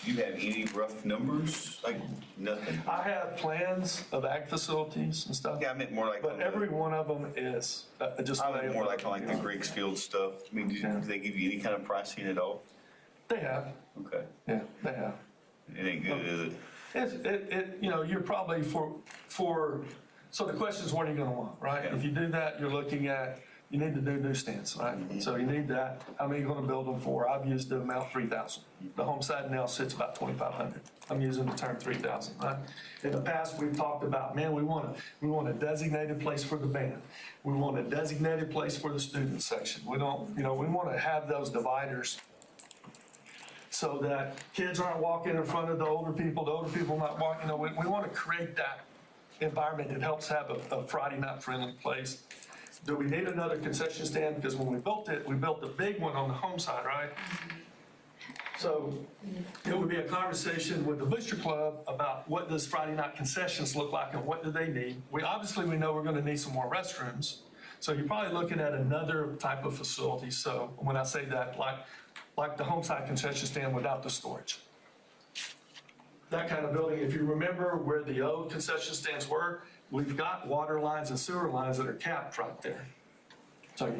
You have any rough numbers? Like nothing? I have plans of ag facilities and stuff. Yeah, I meant more like. But every one of them is just. I meant more like on the Greeks Field stuff. Do they give you any kind of pricing at all? They have. Okay. Yeah, they have. It ain't good, is it? You're probably for So the question is, what are you gonna want, right? If you do that, you're looking at, you need to do newsstands, right? So you need that. How many are you gonna build them for? I've used the amount 3,000. The home side now sits about 2,500. I'm using the term 3,000, right? In the past, we've talked about, man, we want a designated place for the band. We want a designated place for the student section. We don't, we want to have those dividers so that kids aren't walking in front of the older people not walking, we want to create that environment that helps have a Friday night friendly place. Do we need another concession stand? Because when we built it, we built the big one on the home side, right? So it would be a conversation with the Booster Club about what does Friday night concessions look like and what do they need? We know we're gonna need some more restrooms. So you're probably looking at another type of facility. So when I say that, like the home side concession stand without the storage. That kind of building, if you remember where the old concession stands were, we've got water lines and sewer lines that are capped right there. So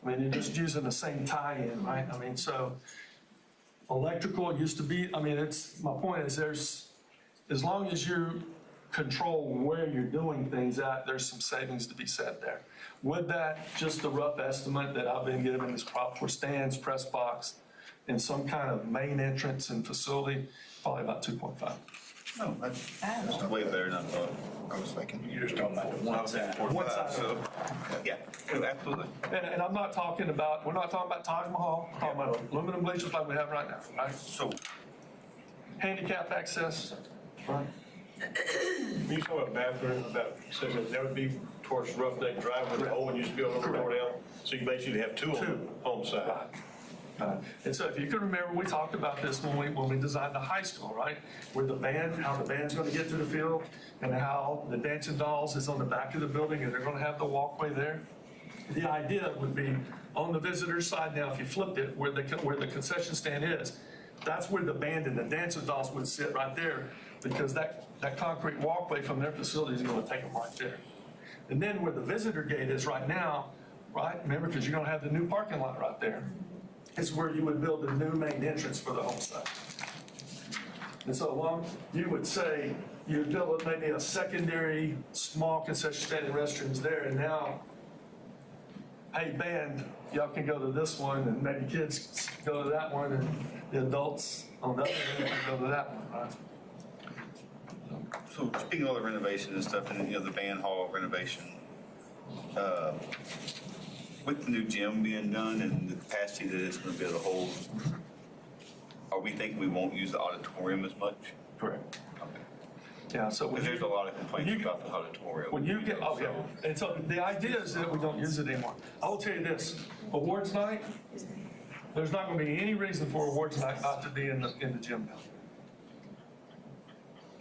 you're just using the same tie-in, right? So electrical used to be, my point is as long as you control where you're doing things at, there's some savings to be said there. With that, just a rough estimate that I've been given is for stands, press box, and some kind of main entrance and facility, probably about 2.5. No, that's way better than I thought. I was thinking. You're just talking about the one side. One side. So, yeah, absolutely. And we're not talking about Taj Mahal, we're talking about aluminum bleachers like we have right now, right? So, handicap access, right? You talk about bathroom, says that would be towards Roughneck Drive where the old one used to be over down. So you basically have two on the home side. And so if you can remember, we talked about this when we designed the high school, right? Where how the band's gonna get to the field and how the dancing dolls is on the back of the building and they're gonna have the walkway there. The idea would be on the visitor side now, if you flipped it, where the concession stand is, that's where the band and the dancing dolls would sit right there because that concrete walkway from their facility is gonna take them right there. And then where the visitor gate is right now, right? Remember, because you're gonna have the new parking lot right there. Is where you would build the new main entrance for the home side. And so you would say you'd build maybe a secondary small concession stand and restrooms there, and now, hey, band, y'all can go to this one, and maybe kids go to that one, and the adults on the other end can go to that one, right? So speaking of all the renovation and stuff, and the band hall renovation, with the new gym being done and the capacity that it's going to be able to hold, are we thinking we won't use the auditorium as much? Correct. Yeah, so because there's a lot of complaints about the auditorium. When you get, and so the idea is that we don't use it anymore. I will tell you this, awards night, there's not going to be any reason for awards night not to be in the gym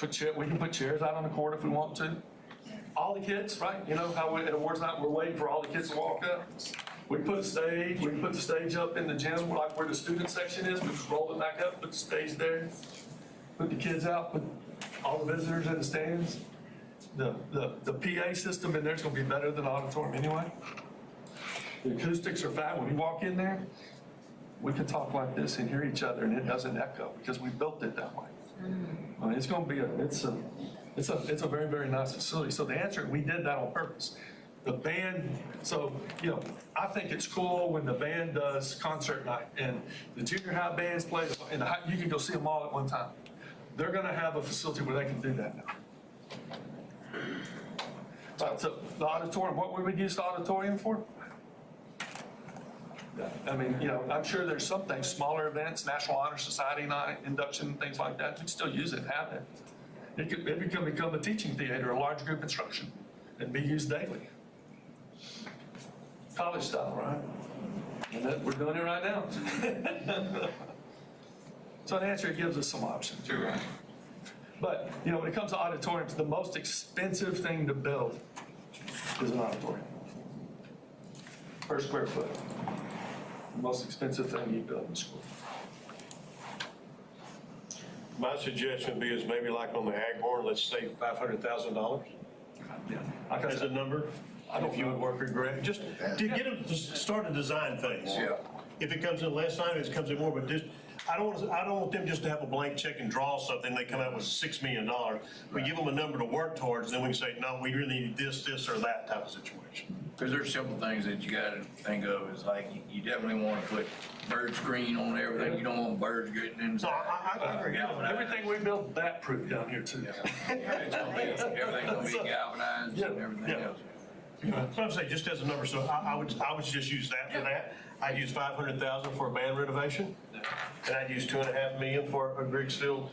building. We can put chairs out on the court if we want to. All the kids, right? You know how at awards night we're waiting for all the kids to walk up? We put a stage, we can put the stage up in the gym, like where the student section is, we just roll it back up, put the stage there, put the kids out, put all the visitors in the stands. The PA system in there is gonna be better than the auditorium anyway. The acoustics are fine. When you walk in there, we can talk like this and hear each other and it doesn't echo because we built it that way. I mean, it's gonna be it's a very, very nice facility. So the answer, we did that on purpose. The band, so, I think it's cool when the band does concert night and the junior high bands play, and you can go see them all at one time. They're gonna have a facility where they can do that now. Right, so the auditorium, what would we use the auditorium for? I mean, I'm sure there's some things, smaller events, National Honor Society night, induction, things like that. We can still use it, have it. It can become a teaching theater, a large group instruction, and be used daily. College style, right? And we're doing it right now. So the answer, it gives us some options, you're right. But, when it comes to auditoriums, the most expensive thing to build is an auditorium. Per square foot. The most expensive thing you build in school. My suggestion would be is maybe like on the ag board, let's say $500,000. Yeah. As a number. I don't know if you would work with Greg, just to get them to start to design things. Yeah. if it comes in less time, if it comes in more, but this, I don't want them just to have a blank check and draw something, they come out with $6 million. We give them a number to work towards, then we can say, no, we really need this, or that type of situation. Because there's simple things that you gotta think of, is like, you definitely wanna put bird screen on everything, you don't want birds getting inside. I agree. Everything we build bat proof down here too. Everything's gonna be galvanized and everything else. So I'm saying, just as a number, so I would just use that for that. I'd use 500,000 for a band renovation, and I'd use 2.5 million for a Greg Steel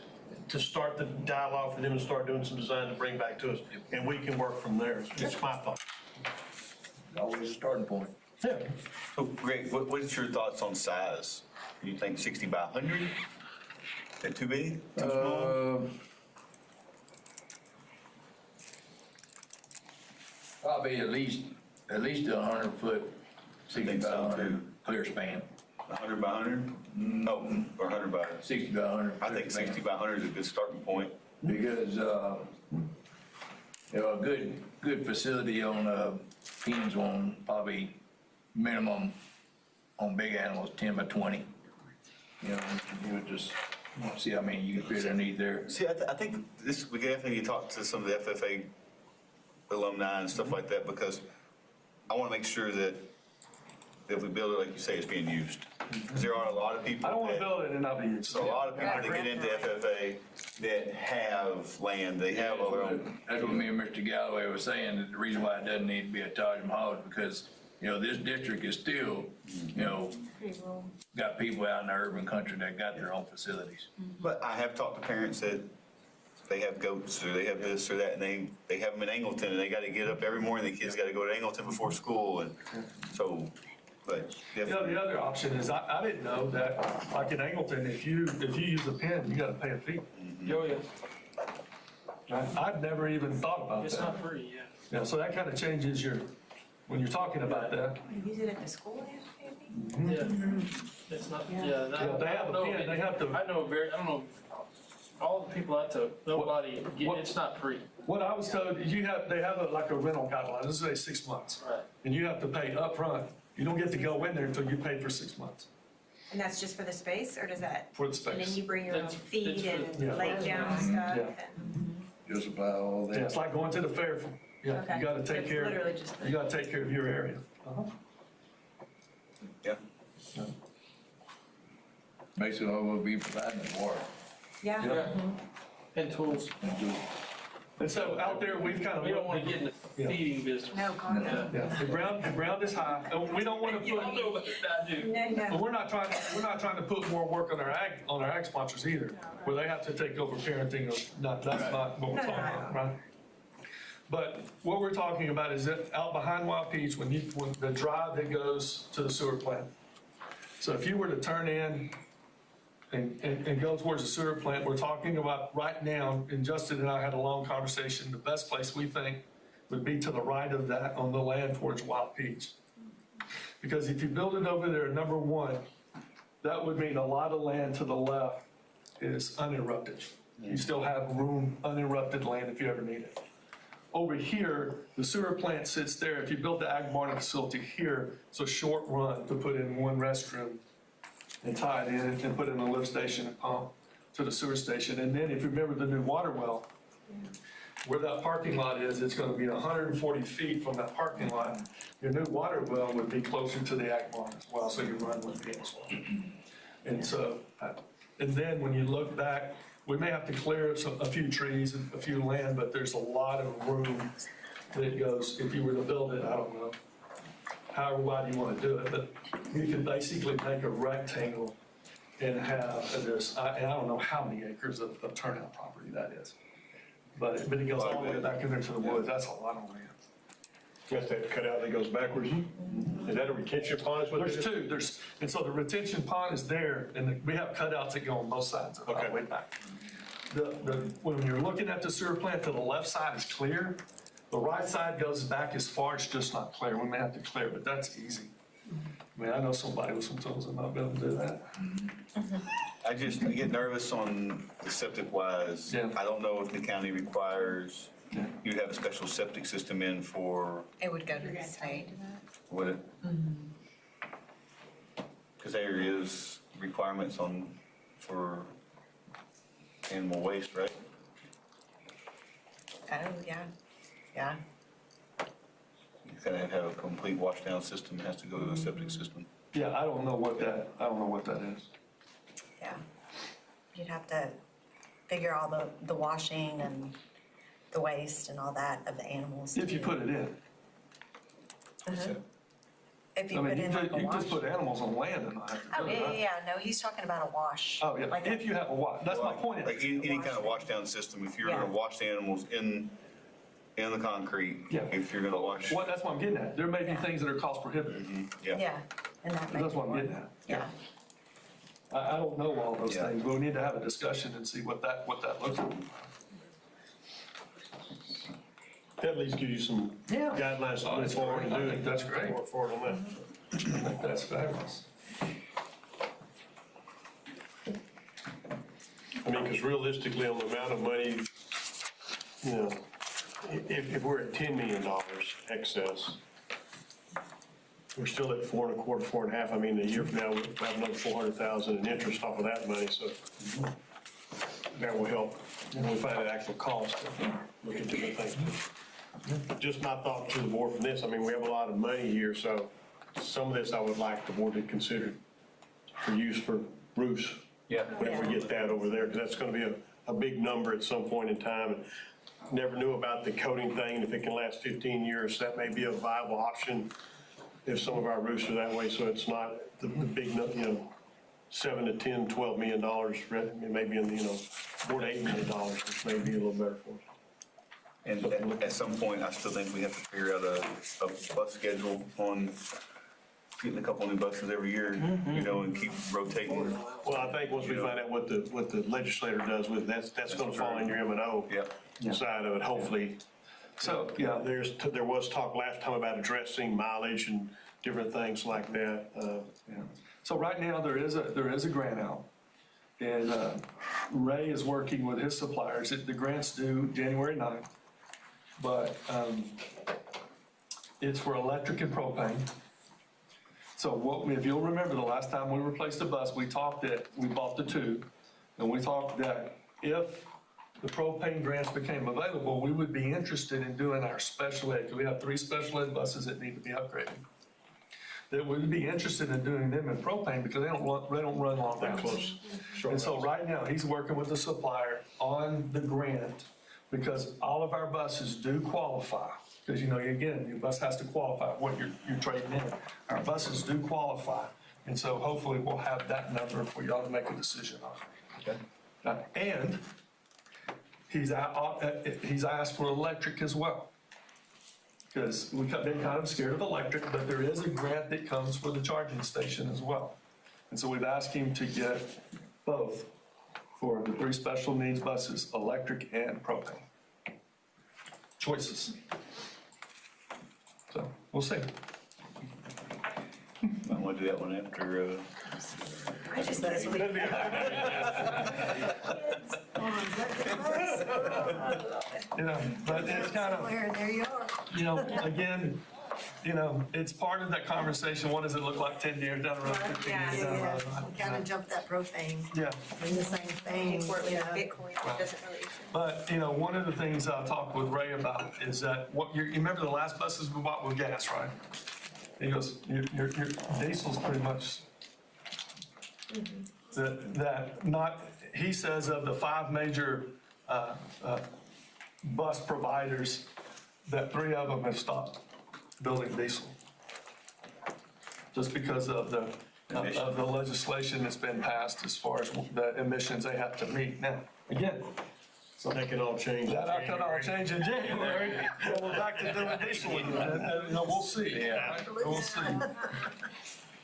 to start the dialogue for them and start doing some design to bring back to us, and we can work from there. It's my thought. Always a starting point. Yeah. So Greg, what's your thoughts on size? You think 60 by 100? Is that too big, too small? Probably at least a 100-foot, 60 by 100 clear span. 100 by 100? No, or 100 by? 60 by 100. I think 60 by 100 is a good starting point. Because, a good facility on pens on probably minimum on big animals, 10 by 20. You would just see how many you can fit underneath there. See, I think we definitely need to talk to some of the FFA alumni and stuff like that, because I want to make sure that if we build it, like you say, it's being used. Because there are a lot of people. I don't want to build it and not be used. So a lot of people that get into FFA that have land, they have all their own. That's what me and Mr. Galloway was saying, that the reason why it doesn't need to be a Taj Mahal is because, this district is still, got people out in the urban country that got their own facilities. But I have talked to parents that they have goats or they have this or that, and they have them in Angleton, and they got to get up every morning. The kids got to go to Angleton before school, and so. But the other option is I didn't know that, like in Angleton, if you use a pen, you got to pay a fee. Oh, yeah. I've never even thought about that. It's not free, yeah. Yeah, so that kind of changes when you're talking about that. Use it at the school, they have to pay a fee? Yeah. It's not, Yeah, they have a pen, they have to. I don't know, all the people I took, nobody, it's not free. What I was told, they have like a rental guideline, this is 6 months. Right. And you have to pay upfront. You don't get to go in there until you pay for 6 months. And that's just for the space, or does that? For the space. And then you bring your own feed and yeah. lay down stuff Yeah. and. Just about all that. Yeah, it's like going to the fair. Yeah, Okay. you gotta So take it's care, literally just the- you gotta take care of your area. Yeah. Basically, all we'll be providing is water. Yeah. And tools. And so out there, we've kind of. We don't want to get in the feeding business. No, God, no. Yeah, the ground is high, and we don't want to You don't know put, what I do. No. but we're not trying to put more work on our ag sponsors either, where they have to take over parenting, that's not what we're talking about, right? But what we're talking about is that out behind Wild Peach, when the drive that goes to the sewer plant. So if you were to turn in and go towards the sewer plant, we're talking about right now, and Justin and I had a long conversation, the best place we think would be to the right of that on the land towards Wild Peach. Because if you build it over there, number one, that would mean a lot of land to the left is uninterrupted. You still have room, uninterrupted land if you ever need it. Over here, the sewer plant sits there. If you build the ag barn facility here, it's a short run to put in one restroom and tie it in and put in a lift station and pump to the sewer station. And then if you remember the new water well, where that parking lot is, it's gonna be 140 feet from that parking lot. Your new water well would be closer to the ag barn as well, so your run would be as well. And so, and then when you look back, we may have to clear a few trees and a few land, but there's a lot of room that goes, if you were to build it, I don't know, however wide you want to do it, but you can basically make a rectangle and have this, and I don't know how many acres of turnout property that is. But it goes all the way back in there to the woods, that's a lot of land. You have to cut out that goes backwards. Is that a retention pond? There's two, and so the retention pond is there, and we have cutouts that go on both sides of it, all the way back. When you're looking at the sewer plant, to the left side is clear. The right side goes back as far, it's just not clear. We may have to clear, but that's easy. I mean, I know somebody with some tools that might be able to do that. I get nervous on the septic wise. Yeah. I don't know if the county requires you have a special septic system in for. It would go to the state. Would it? because there is requirements for animal waste, right? Oh, yeah, yeah. You gotta have a complete wash down system, it has to go to a septic system. Yeah, I don't know what that is. Yeah. You'd have to figure all the washing and the waste and all that of the animals. If you put it in. Mhm. If I you mean, put in like a you just wash. put animals on land and not have to Oh, do it, yeah, right? yeah, no, he's talking about a wash. Oh, yeah, Like if you have a wash, that's my point. Like any kind of wash down system, if you're gonna wash the animals in the concrete, Yeah. if you're gonna wash. What, that's what I'm getting at. There may be things that are cost prohibitive. Yeah, and that may That's be what I'm one. getting at. Yeah. I don't know all those Yeah. things, but we need to have a discussion and see what that looks like. That at least gives you some guidelines to move forward and do. I think that's great. Work forward on that. I think that's fabulous. I mean, because realistically, on the amount of money, you know, if we're at $10 million excess, we're still at 4.25, 4.5. I mean, a year from now, we'll have another 400,000 in interest off of that money, so that will help when we find the actual cost to look at different things. Just my thought to the board from this, I mean, we have a lot of money here, so some of this I would like the board to consider for use for roofs. Yeah. Whenever we get that over there, because that's gonna be a big number at some point in time. And never knew about the coating thing, and if it can last 15 years, that may be a viable option if some of our roofs are that way, so it's not the big, you know, $7 to $10, $12 million, it may be in the, you know, $4 to $8 million, which may be a little better for us. And at some point, I still think we have to figure out a bus schedule on getting a couple new buses every year, you know, and keep rotating. Well, I think once we find out what the legislator does with it, that's gonna fall in your M&O side of it, hopefully. So, yeah. There was talk last time about addressing mileage and different things like that. So right now, there is a grant out. And Ray is working with his suppliers. The grant's due January 9th. But it's for electric and propane. So if you'll remember, the last time we replaced a bus, we bought the tube. And we talked that if the propane grants became available, we would be interested in doing our special ed. We have 3 special ed buses that need to be upgraded. That we would be interested in doing them in propane because they don't run long That routes. close. And so right now, he's working with the supplier on the grant because all of our buses do qualify. Because, you know, again, your bus has to qualify what you're trading in. Our buses do qualify. And so hopefully we'll have that number for y'all to make a decision on. Okay. And he's asked for electric as well. Because we've been kind of scared of electric, but there is a grant that comes for the charging station as well. And so we've asked him to get both for the 3 special needs buses, electric and propane. Choices. So, we'll see. I want to do that one after, I just You know, but it's kind of, There you are. you know, again, you know, it's part of that conversation. What does it look like 10 years down the road, 15 years down the road? We kind of jumped that propane. Yeah. In the same thing. Portland you or know. Bitcoin, it doesn't really. But, you know, one of the things I talked with Ray about is that you remember the last buses we bought with gas, right? He goes, your diesel's pretty much, he says of the 5 major bus providers, that 3 of them have stopped building diesel. Just because of the legislation that's been passed as far as the emissions they have to meet. Now, again, So that can all change. that could all change in January. Well, we're back to doing diesel again. You know, we'll see. Right? We'll see.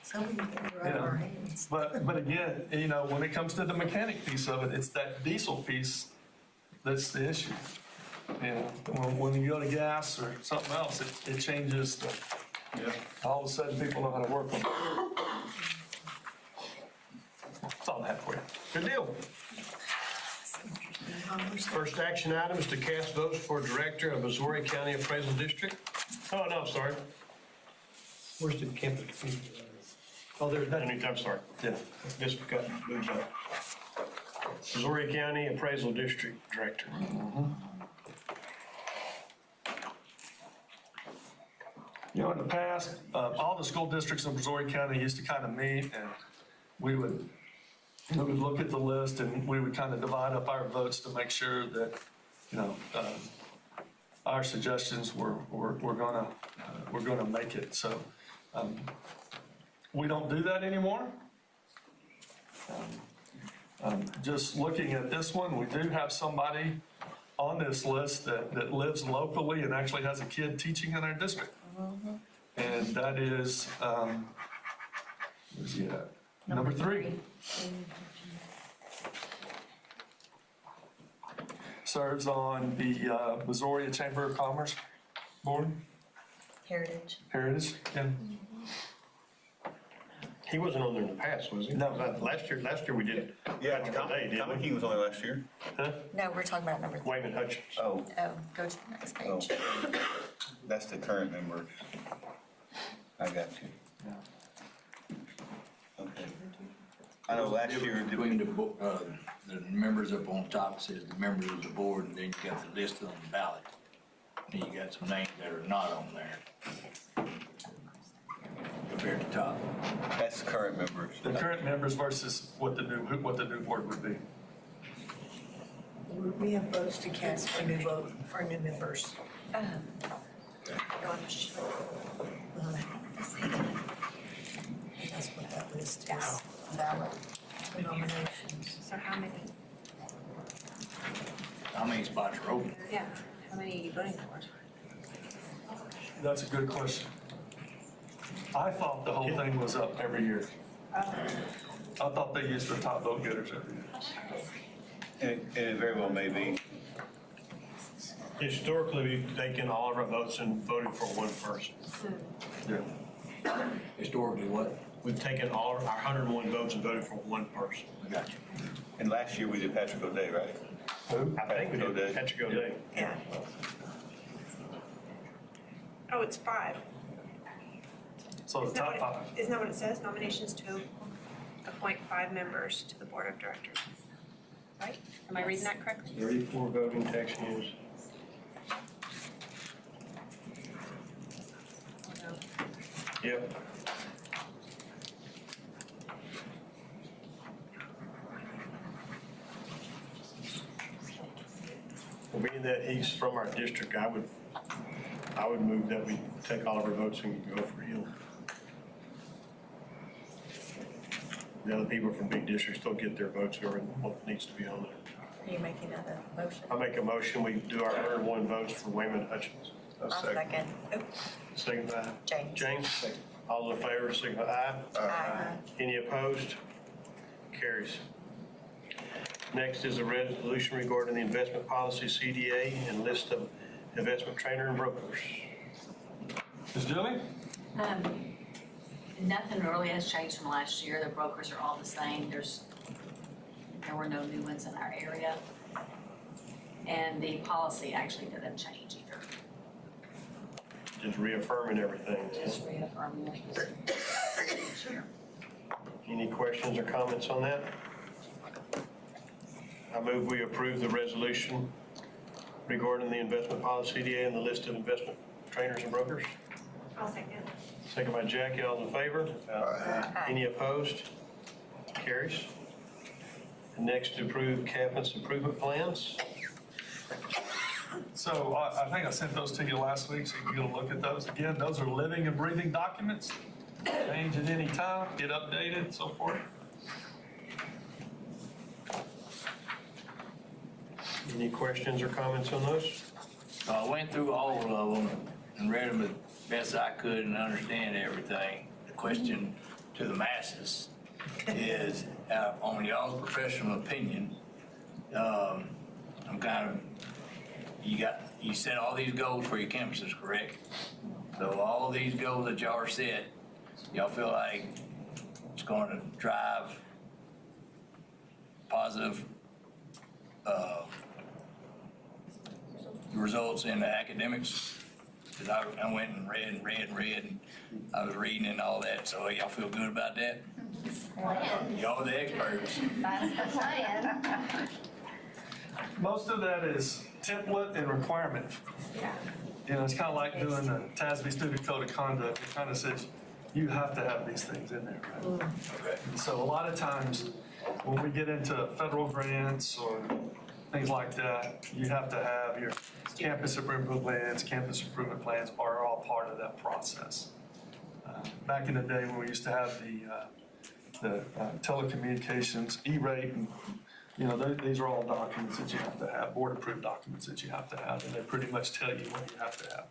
So many things are out of our hands. But again, you know, when it comes to the mechanic piece of it, it's that diesel piece that's the issue. You know, when you go to gas or something else, it changes all of a sudden people know how to work them. That's all I have for you. Good deal. First action item is to cast votes for Director of Missouri County Appraisal District. Oh, no, I'm sorry. Where's the campus? Oh, there's that, I'm sorry. Yeah. This got moved up. Missouri County Appraisal District Director. You know, in the past, all the school districts in Missouri County used to kind of meet, and we would look at the list, and we would kind of divide up our votes to make sure that, you know, our suggestions were gonna make it. So we don't do that anymore. Just looking at this one, we do have somebody on this list that lives locally and actually has a kid teaching in our district. And that is, where's he at? Number 3. Serves on the Missouri Chamber of Commerce Board. Heritage. Heritage, yeah. He wasn't on there in the past, was he? No. Last year we did. Yeah, Today, Tom didn't we? King was only last year. Huh? No, we're talking about number 3. Wayman Hutchins. Oh, Oh, go to the next oh, page. that's the current members. I got you. Okay. I know last year, Between the members up on top says the members of the board, and then you got the list on the ballot. And you got some names that are not on there. Compared to top. that's current members. The current members versus what the new board would be. We have votes to cast for new members. Gosh. That's what that list is. Ballot nominations. So how many? How many spots are open? Yeah, how many are you voting for? That's a good question. I thought the whole thing was up every year. I thought they used the top vote getters every year. And it very well may be. Historically, we've taken all of our votes and voted for one person. Yeah. Historically, what? We've taken all our 101 votes and voted for one person. I got you. And last year we did Patrick O'Day, right? Who? I think we did O'Day. Patrick O'Day. Yeah. Oh, it's 5. So the Isn't that top what five. it- Isn't that what it says? Nominations to appoint 5 members to the board of directors. Right? Am I reading that correctly? 34 voting tax units. Yep. Well, being that he's from our district, I would move that we take all of our votes and go for him. The other people from big districts still get their votes, whoever what needs to be on there. Are you making that a motion? I make a motion, we do our 101 votes for Wayman Hutchins. I'll second. Second by James. James. All in favor, signify aye. Aye. Any opposed? Carries. Next is a resolution regarding the investment policy CDA and list of investment trainer and brokers. Ms. Julie? Nothing really has changed from last year. The brokers are all the same. There were no new ones in our area. And the policy actually didn't change either. Just reaffirming everything. Just reaffirming it. Any questions or comments on that? I move we approve the resolution regarding the investment policy CDA and the list of investment trainers and brokers. I'll second. Second by Jackie, all in favor? Any opposed? Carries. And next, to approve campus improvement plans. So I think I sent those to you last week, so you can get a look at those. Again, those are living and breathing documents. Change at any time, get updated, and so forth. Any questions or comments on those? I went through all of them and read them as best I could and understand everything. The question to the masses is, on y'all's professional opinion, I'm kind of, you set all these goals for your campuses, correct? So all these goals that y'all are set, y'all feel like it's going to drive positive results in the academics 'Cause I went and read, and I was reading and all that, so y'all feel good about that? Y'all the experts. That's the plan. Most of that is template and requirement. You know, it's kind of like doing the TASB Student Code of Conduct. It kind of says, you have to have these things in there, right? Okay. So a lot of times, when we get into federal grants or things like that, you have to have your campus improvement plans are all part of that process. Back in the day when we used to have the telecommunications, E-rate, and, you know, these are all documents that you have to have, board-approved documents that you have to have, and they pretty much tell you what you have to have.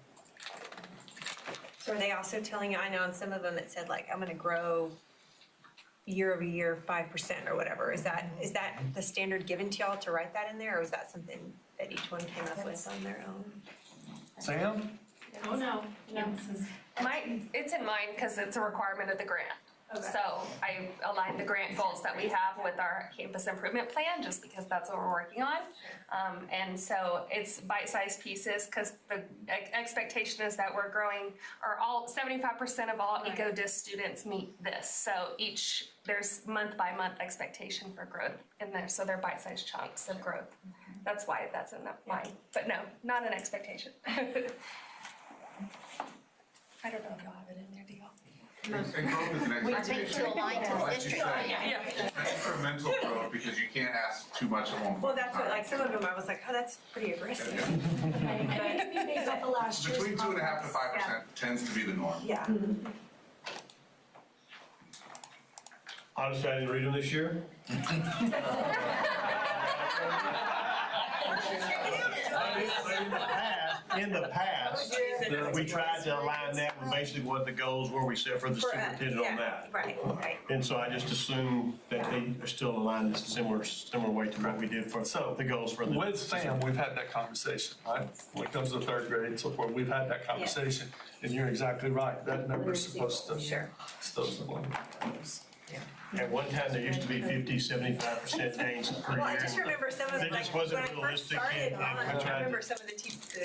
So are they also telling you, I know on some of them it said like, I'm gonna grow year over year 5% or whatever. Is that the standard given to y'all to write that in there, or is that something that each one came up with on their own? Sam? Oh, no. It's in mine because it's a requirement of the grant. Okay. So I aligned the grant goals that we have with our campus improvement plan, just because that's what we're working on. And so it's bite-sized pieces, because the expectation is that we're growing, or 75% of all EcoDis students meet this. So there's month-by-month expectation for growth in there, so they're bite-sized chunks of growth. That's why that's in mine, but no, not an expectation. I don't know if y'all have it in there, do y'all? And growth is an We expectation. think to align to Like the you district. said, that's incremental growth, because you can't ask too much at one point. Well, that's what, like, some of them I was like, oh, that's pretty aggressive. And it could be based off of last year's. Between 2.5% to 5% Yeah. tends to be the norm. Yeah. Honestly, I didn't read them this year. In the past, we tried to align that with basically what the goals were we set for the superintendent on that. Right. And so I just assume that they are still aligned in a similar way to what we did for the goals for the. With Sam, we've had that conversation, right? When it comes to third grade and so forth, we've had that conversation. And you're exactly right. That number's supposed to. Sure. At one time, there used to be 50-75% gains per year. Well, I just remember some of It like, just when wasn't I first realistic, started and on, we I tried remember to some of the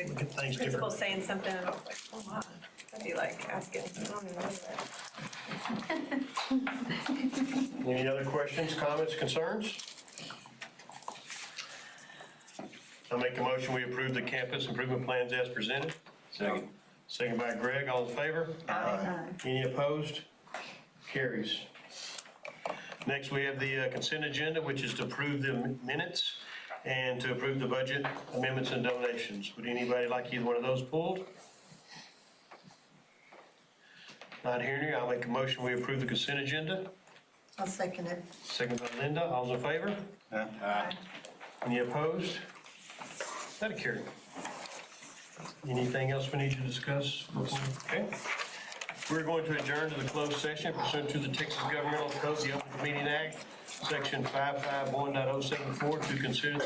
look at things principals differently. saying something, and I was like, oh, wow. I'd be like asking, I don't even know that. Any other questions, comments, concerns? I'll make a motion, we approve the campus improvement plans as presented. Second. Second by Greg, all in favor? Aye. Any opposed? Carries. Next, we have the consent agenda, which is to approve the minutes and to approve the budget amendments and donations. Would anybody like either one of those pulled? Not hearing you, I'll make a motion, we approve the consent agenda. I'll second it. Second by Linda, all's in favor? Aye. Any opposed? That'll carry. Anything else we need to discuss? Okay. We're going to adjourn to the closed session pursuant to the Texas Governmental Code, the Open Meeting Act, Section 551.074, to consider